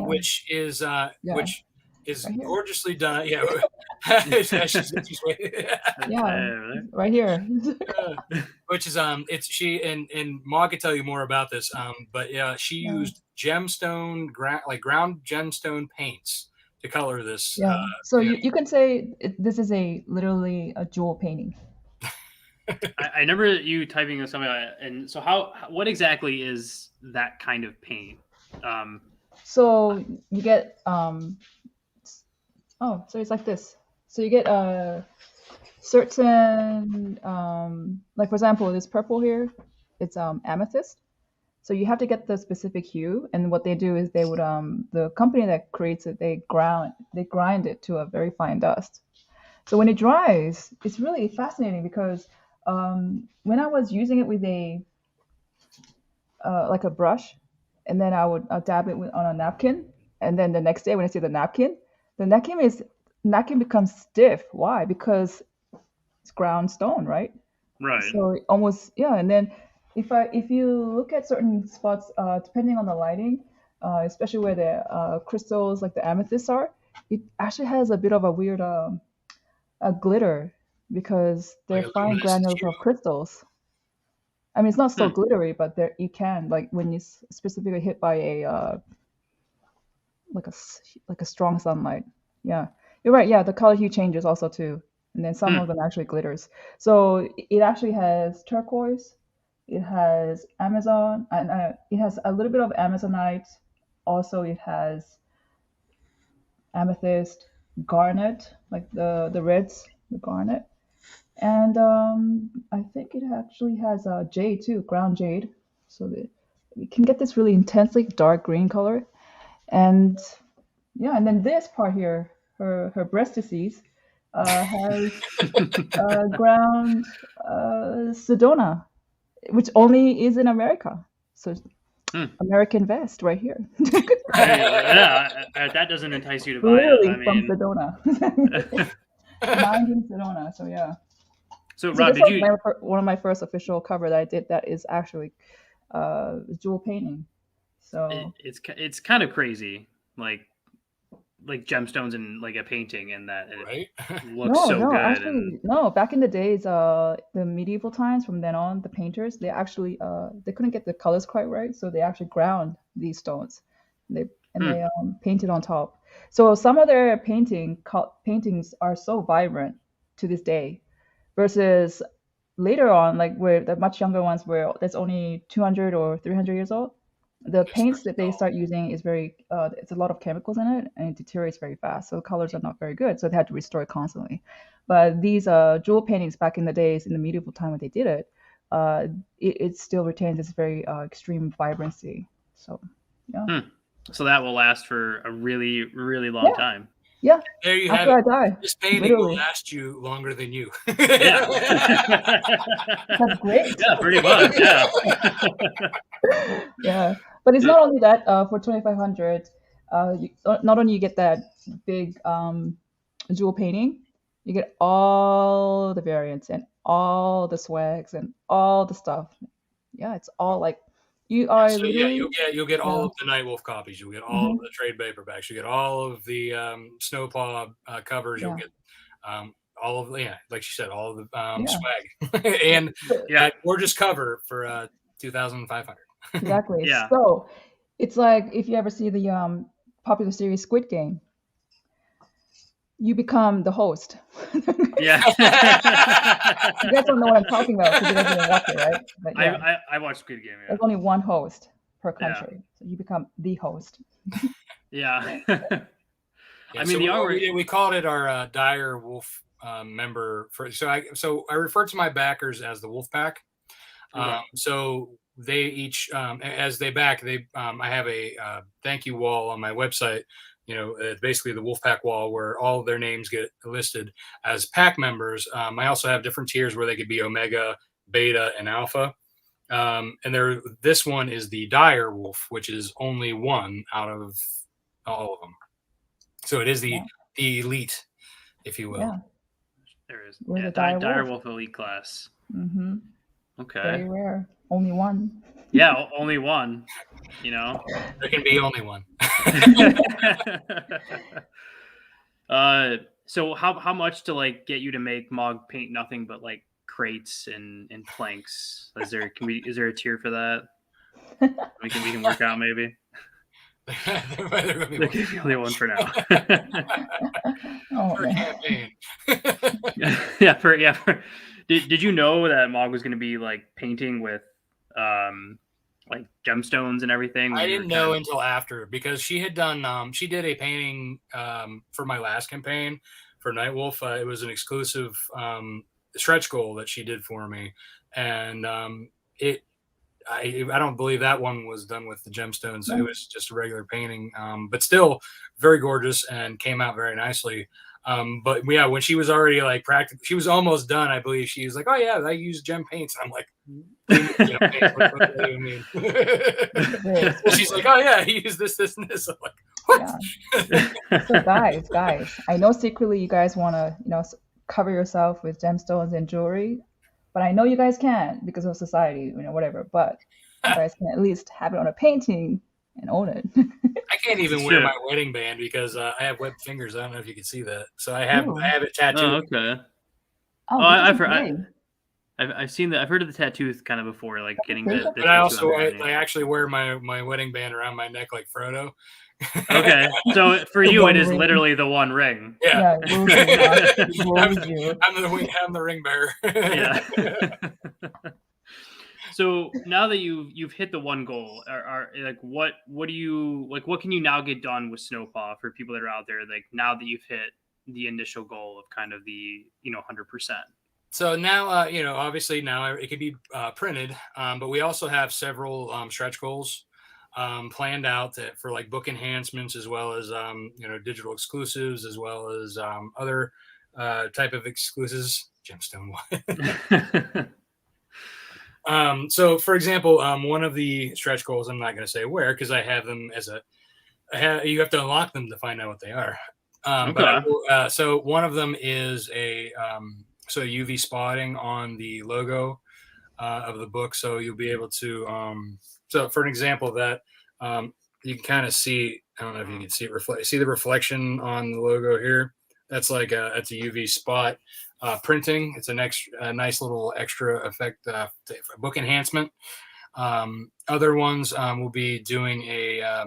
which is gorgeously done. Yeah. Right here. Which is it's she and Mog could tell you more about this. But yeah, she used gemstone ground gemstone paints to color this. Yeah. So you can say this is literally a jewel painting. I remember you typing on something, and so what exactly is that kind of paint? So you get so it's like this. So you get a certain like for example, this purple here, it's amethyst. So you have to get the specific hue, and what they do is they would the company that creates it, they grind it to a very fine dust. So when it dries, it's really fascinating because when I was using it with a like a brush, and then I'll dab it on a napkin, and then the next day when I see the napkin becomes stiff. Why? Because it's ground stone, right? Right. So almost and then if you look at certain spots, depending on the lighting, especially where the crystals like the amethysts are, it actually has a bit of a weird a glitter because they're fine granules of crystals. I mean, it's not so glittery, but you can, like when you specifically hit by a like a strong sunlight. Yeah, you're right. Yeah, the color hue changes also too, and then some of them actually glitters. So it actually has turquoise, it has Amazon, and it has a little bit of Amazonite. Also, it has amethyst, garnet, like the reds, the garnet. And I think it actually has jade too, ground jade. So you can get this really intensely dark green color. And and then this part here, her breast disease, has ground Sedona, which only is in America. So American vest right here. That doesn't entice you to buy really it. From Sedona. Mine in Sedona, so yeah. So Rob, did you? One of my first official cover that I did that is actually jewel painting. So it's kind of crazy, like gemstones in like a painting, and that it looks so good. Actually, no. Back in the days, the medieval times, from then on, the painters they actually they couldn't get the colors quite right, so they actually ground these stones. They painted on top. So some of their paintings are so vibrant to this day, versus later on, like where the much younger ones where that's only 200 or 300 years old, the paints that they start using is very it's a lot of chemicals in it and it deteriorates very fast, so the colors are not very good, so they had to restore it constantly. But these jewel paintings back in the days, in the medieval time when they did it, it still retains this very extreme vibrancy. So yeah. So that will last for a really, really long time. Yeah. There you After have it. I die. This painting Literally. will last you longer than you. Yeah. That's great. Yeah, pretty much. Yeah. Yeah. But it's not only that. For 2,500, not only you get that big jewel painting, you get all the variants and all the swags and all the stuff. Yeah, it's all like you are So literally. you'll get all of the Nightwolf copies. You'll get all of Mm-hmm. the trade paperbacks. You get all of the Snow Paw covers. Yeah. You'll get all of like you said, all of the Yeah. swag and that gorgeous cover for 2,500. Exactly. Yeah. So it's like if you ever see the popular series Squid Game, you become the host. Yeah. You guys don't know what I'm talking about because you guys didn't watch it, right? But yeah, I watched Squid Game. Yeah. there's only one host per Yeah. country, so you become the host. Yeah. I mean, the artwork, we called it our Dire Wolf member. So I refer to my backers as the Wolf Pack. So they each, as they back, I have a thank you wall on my website. You know, it's basically the Wolfpack wall where all of their names get listed as pack members. I also have different tiers where they could be Omega, Beta, and Alpha. And this one is the Dire Wolf, which is only one out of all of them. So it is the elite, if you will. Yeah. There is. We're Yeah, the Dire Wolf elite class. Mm-hmm. Okay. Very rare. Only one. Yeah, only one. You know, there can be only one. So how much to like get you to make Mog paint nothing but like crates and planks? Is there a tier for that? we can work out maybe. There could be only one for now. For campaign. Did you know that Mog was going to be like painting with like gemstones and everything? I didn't know until after, because she had done she did a painting for my last campaign for Nightwolf. It was an exclusive stretch goal that she did for me, and I don't believe that one was done with the gemstones. It was just a regular painting, but still very gorgeous and came out very nicely. But yeah, when she was already like she was almost done, I believe. She was like, "Oh yeah, I use gem paints." I'm like, what do you mean? She's like, "Oh yeah, he used this, and this." I'm like, "What?" Yeah. So guys, I know secretly you guys want to, cover yourself with gemstones and jewelry, but I know you guys can't because of society, whatever. But you guys can at least have it on a painting and own it. I can't even wear my wedding band because I have webbed fingers. I don't know if you can see that. So I have it tattooed. Oh, okay. Oh, I've seen that. I've heard of the tattoos kind of before, like getting the But I actually wear my wedding band around my neck like Frodo. Okay, so for you, it is literally the one ring. Yeah, I'm the ring bearer. Yeah. So now that you've hit the one goal, are like what do you like? What can you now get done with Snow Paw for people that are out there? Like now that you've hit the initial goal of kind of the 100%. So now obviously now it can be printed, but we also have several stretch goals planned out for like book enhancements, as well as digital exclusives, as well as other type of exclusives. Gemstone one. So for example, one of the stretch goals, I'm not going to say where because I have them you have to unlock them to find out what they are. But so one of them is a UV spotting on the logo of the book, so you'll be able to so for an example of that, you can kind of see, I don't know if you can see it see the reflection on the logo here. That's like that's a UV spot printing. It's a nice little extra effect for book enhancement. Other ones will be doing a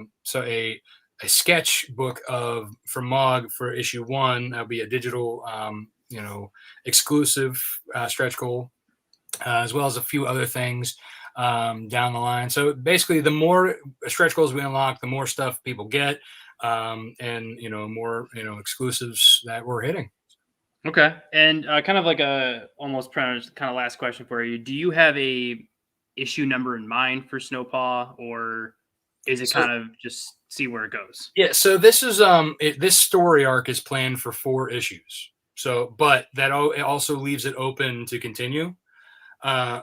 sketch book for Mog for issue 1. That'll be a digital exclusive stretch goal. as well as a few other things down the line. So basically, the more stretch goals we unlock, the more stuff people get, and more exclusives that we're hitting. Okay. And kind of like a almost kind of last question for you. Do you have a issue number in mind for Snow Paw, or is it So kind of just see where it goes? yeah, so this is this story arc is planned for 4 issues. So, but it also leaves it open to continue.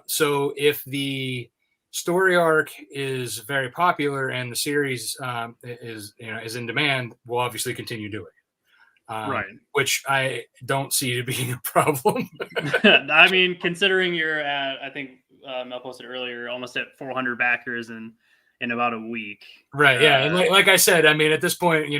So if the story arc is very popular and the series is in demand, we'll obviously continue doing it. Right. Which I don't see it being a problem. I mean, considering you're at, I think Mel posted earlier, almost at 400 backers in about a week. Right. Yeah. And like I said, I mean, at this point,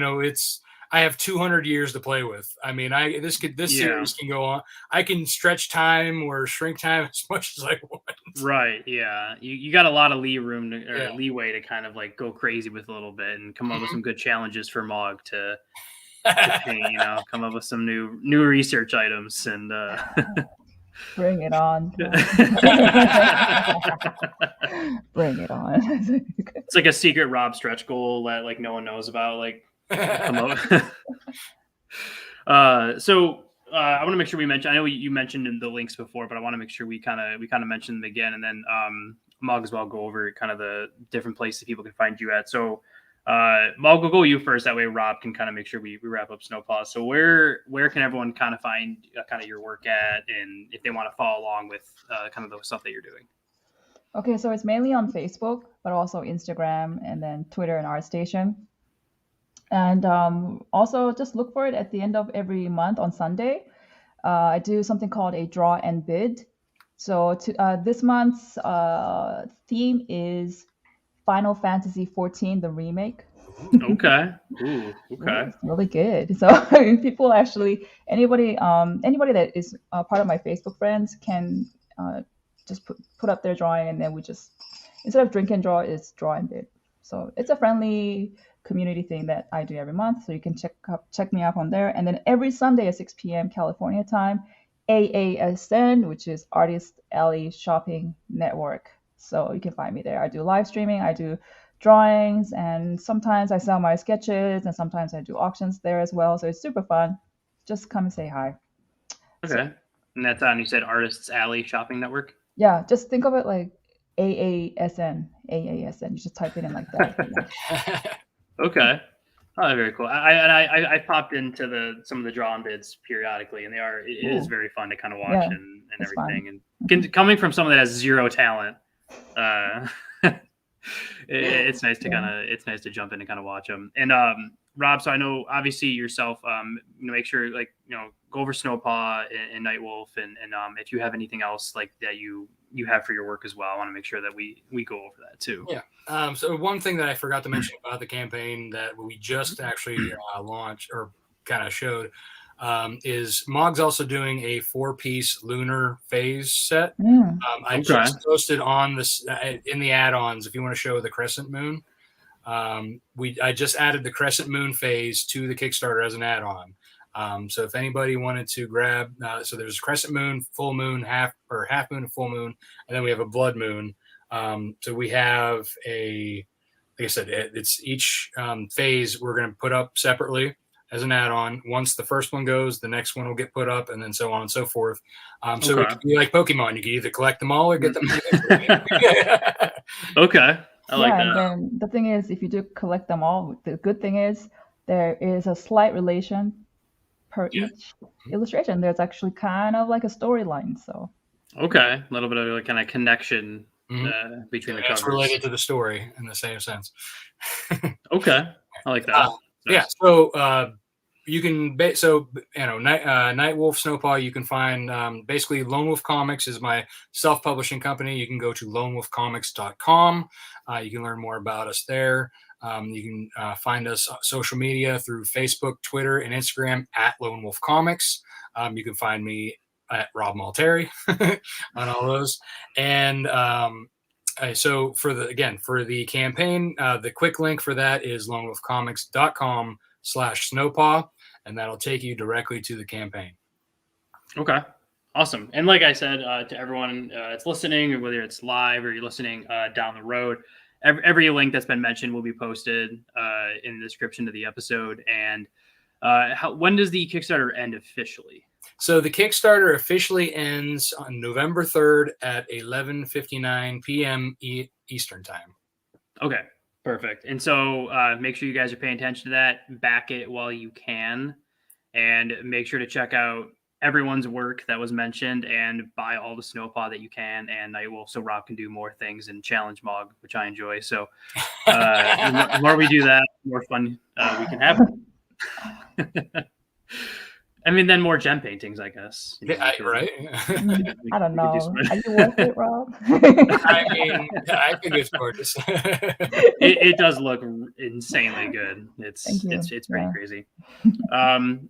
I have 200 years to play with. I mean, this series can go on. I can stretch time or shrink time as much as I want. Right. Yeah. You got a lot of leeway to kind of like go crazy with a little bit and come up with some good challenges for Mog to paint, come up with some new research items and Bring it on. Bring it on. It's like a secret Rob stretch goal that like no one knows about. Like, come up. So I want to make sure we mention. I know you mentioned in the links before, but I want to make sure we kind of mention them again, and then Mog as well go over kind of the different places people can find you at. So Mog, we'll go you first. That way, Rob can kind of make sure we wrap up Snow Paw. So where can everyone kind of find kind of your work at, and if they want to follow along with kind of the stuff that you're doing? Okay, so it's mainly on Facebook, but also Instagram and then Twitter and ArtStation. And also just look for it at the end of every month on Sunday. I do something called a draw and bid. So this month's theme is Final Fantasy 14, the remake. Okay. Ooh, okay. It's really good. So people actually, anybody that is part of my Facebook friends can just put up their drawing, and then we just, instead of drink and draw, it's draw and bid. So it's a friendly community thing that I do every month. So you can check me up on there. And then every Sunday at 6 p.m. California time, AASN, which is Artist Alley Shopping Network. So you can find me there. I do live streaming, I do drawings, and sometimes I sell my sketches, and sometimes I do auctions there as well. So it's super fun. Just come and say hi. Okay. So, and that's on, you said Artists Alley Shopping Network? Yeah, just think of it like AASN. AASN. You just type it in like that. Okay. Oh, very cool. I popped into some of the draw and bids periodically, and it is very fun to kind of watch and everything. Fun. And coming from someone that has zero talent, it's nice to jump in and kind of watch them. And Rob, so I know obviously yourself, make sure go over Snow Paw and Nightwolf, and if you have anything else like that you have for your work as well, I want to make sure that we go over that too. Yeah. So one thing that I forgot to mention about the campaign that we just actually launched or kind of showed is Mog's also doing a 4-piece lunar phase set. I just posted on this in the add-ons if you want to show the crescent moon. I just added the crescent moon phase to the Kickstarter as an add-on. So if anybody wanted to grab, so there's crescent moon, full moon, half moon, and full moon, and then we have a blood moon. So we have like I said, it's each phase we're going to put up separately as an add-on. Once the first one goes, the next one will get put up, and then so on and so forth. So it could be like Pokemon. You can either collect them all or get them. Okay. I like that. And then the thing is, if you do collect them all, the good thing is there is a slight relation per each illustration. There's actually kind of like a storyline. So okay, a little bit of a kind of connection between the covers. It's related to the story in the same sense. Okay, I like that. Yeah. So you can Nightwolf, Snow Paw. You can find basically Lone Wolf Comics is my self-publishing company. You can go to lonewolfcomics.com. You can learn more about us there. You can find us on social media through Facebook, Twitter, and Instagram at Lone Wolf Comics. You can find me at Rob Malteri on all those. And so for the campaign, the quick link for that is lonewolfcomics.com/snowpaw, and that'll take you directly to the campaign. Okay. Awesome. And like I said, to everyone that's listening, or whether it's live or you're listening down the road, every link that's been mentioned will be posted in the description of the episode. And when does the Kickstarter end officially? So the Kickstarter officially ends on November 3rd at 11:59 p.m. Eastern time. Okay, perfect. And so make sure you guys are paying attention to that. Back it while you can. And make sure to check out everyone's work that was mentioned and buy all the Snow Paw that you can. And so Rob can do more things and challenge Mog, which I enjoy. So the more we do that, the more fun we can have. I mean, then more gem paintings, I guess. Right? I don't know. Are you worth it, Rob? I mean, I think it's gorgeous. It does look insanely good. It's pretty crazy.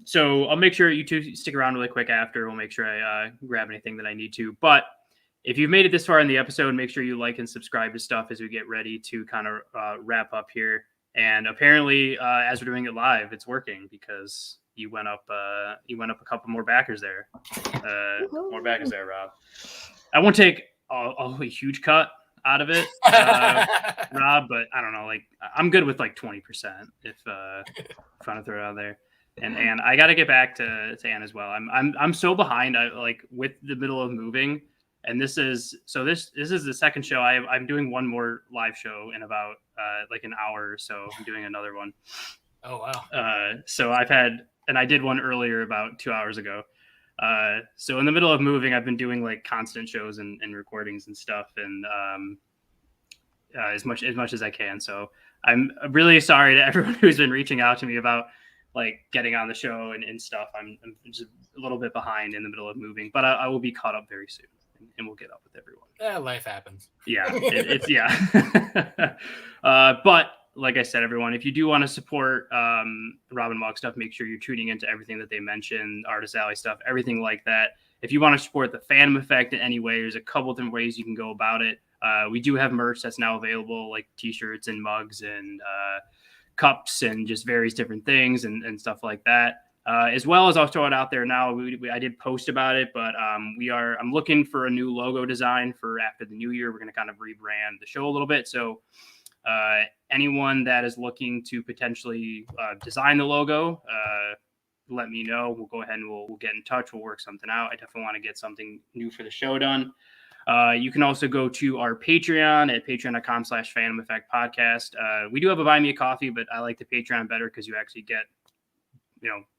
So I'll make sure you two stick around really quick after. We'll make sure I grab anything that I need to. But if you've made it this far in the episode, make sure you like and subscribe to stuff as we get ready to kind of wrap up here. And apparently, as we're doing it live, it's working because you went up a couple more backers there. More backers there, Rob. I won't take a huge cut out of it, Rob, but I don't know. Like I'm good with like 20% if trying to throw it out there. And I got to get back to Anne as well. I'm so behind. With the middle of moving, and this is the second show. I'm doing one more live show in about like an hour or so. I'm doing another one. Oh wow. So I did one earlier about 2 hours ago. So in the middle of moving, I've been doing like constant shows and recordings and stuff, and as much as I can. So I'm really sorry to everyone who's been reaching out to me about like getting on the show and stuff. I'm just a little bit behind in the middle of moving, but I will be caught up very soon, and we'll get up with everyone. Yeah, life happens. Yeah, it's yeah. But like I said, everyone, if you do want to support Rob and Mog stuff, make sure you're tuning into everything that they mentioned, Artist Alley stuff, everything like that. If you want to support the Phantom Effect in any way, there's a couple different ways you can go about it. We do have merch that's now available, like t-shirts and mugs and cups and just various different things and stuff like that. As well as I'll throw it out there now. I did post about it, but I'm looking for a new logo design for after the new year. We're going to kind of rebrand the show a little bit. So anyone that is looking to potentially design the logo, let me know. We'll go ahead and we'll get in touch. We'll work something out. I definitely want to get something new for the show done. You can also go to our Patreon at patreon.com/Phantom Effect Podcast. We do have a buy me a coffee, but I like the Patreon better because you actually get,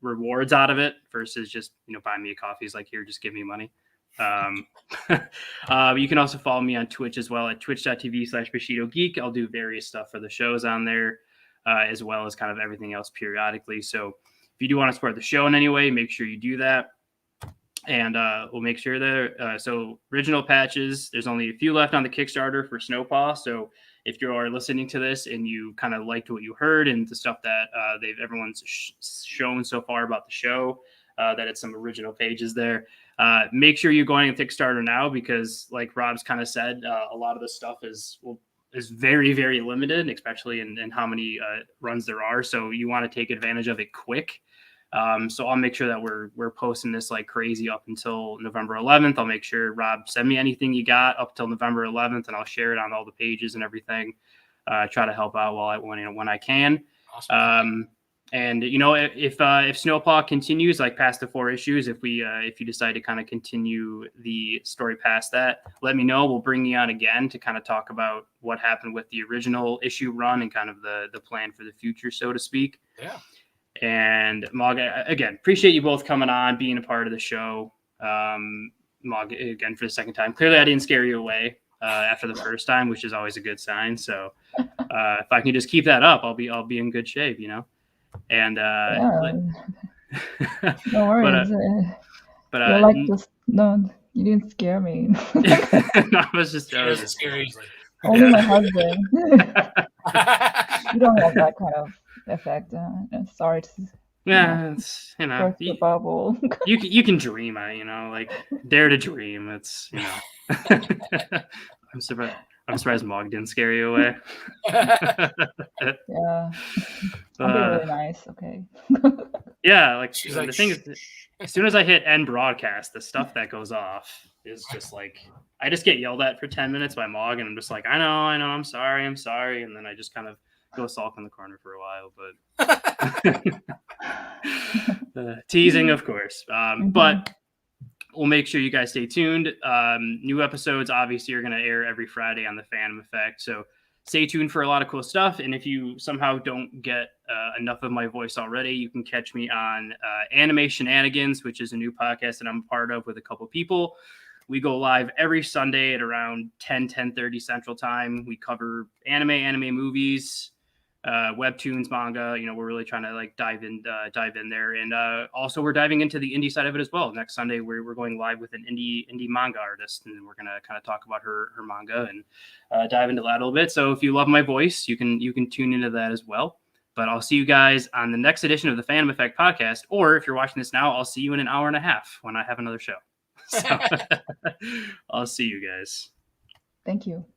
rewards out of it versus just, buy me a coffee is like, here, just give me money. You can also follow me on Twitch as well at twitch.tv/BushidoGeek. I'll do various stuff for the shows on there, as well as kind of everything else periodically. So if you do want to support the show in any way, make sure you do that. And we'll make sure that so original patches, there's only a few left on the Kickstarter for Snow Paw. So if you are listening to this and you kind of liked what you heard and the stuff that everyone's shown so far about the show, that it's some original pages there. Make sure you're going to Kickstarter now because, like Rob's kind of said, a lot of the stuff is very, very limited, especially in how many runs there are. So you want to take advantage of it quick. So I'll make sure that we're posting this like crazy up until November 11th. I'll make sure, Rob, send me anything you got up till November 11th, and I'll share it on all the pages and everything. Try to help out when I can. Awesome. And if Snow Paw continues like past the 4 issues, if you decide to kind of continue the story past that, let me know. We'll bring you on again to kind of talk about what happened with the original issue run and kind of the plan for the future, so to speak. Yeah. And Mog, again, appreciate you both coming on, being a part of the show. Mog, again, for the second time. Clearly, I didn't scare you away after the first time, which is always a good sign. So if I can just keep that up, I'll be in good shape, And no worries. But no, you didn't scare me. No, I was just doesn't scare easily. Only my husband. You don't have that kind of effect. Sorry to. It's burst the bubble. you can dream, like dare to dream. It's I'm surprised Mog didn't scare you away. Yeah. I'll be really nice, okay. Yeah, like She's the like, thing is, as soon as I hit end broadcast, the stuff that goes off is just like I just get yelled at for 10 minutes by Mog, and I'm just like, I know, I'm sorry, and then I just kind of go sulk in the corner for a while, but teasing, of course. But we'll make sure you guys stay tuned. New episodes obviously are going to air every Friday on the Phantom Effect, so stay tuned for a lot of cool stuff. And if you somehow don't get enough of my voice already, you can catch me on Anime Shenanigans, which is a new podcast that I'm a part of with a couple people. We go live every Sunday at around 10:30 Central Time. We cover anime movies, webtoons, manga. We're really trying to like dive in there, and also we're diving into the indie side of it as well. Next Sunday, we're going live with an indie manga artist, and we're gonna kind of talk about her manga and dive into that a little bit. So if you love my voice, you can tune into that as well. But I'll see you guys on the next edition of the Phantom Effect podcast, or if you're watching this now, I'll see you in an hour and a half when I have another show. So I'll see you guys. Thank you.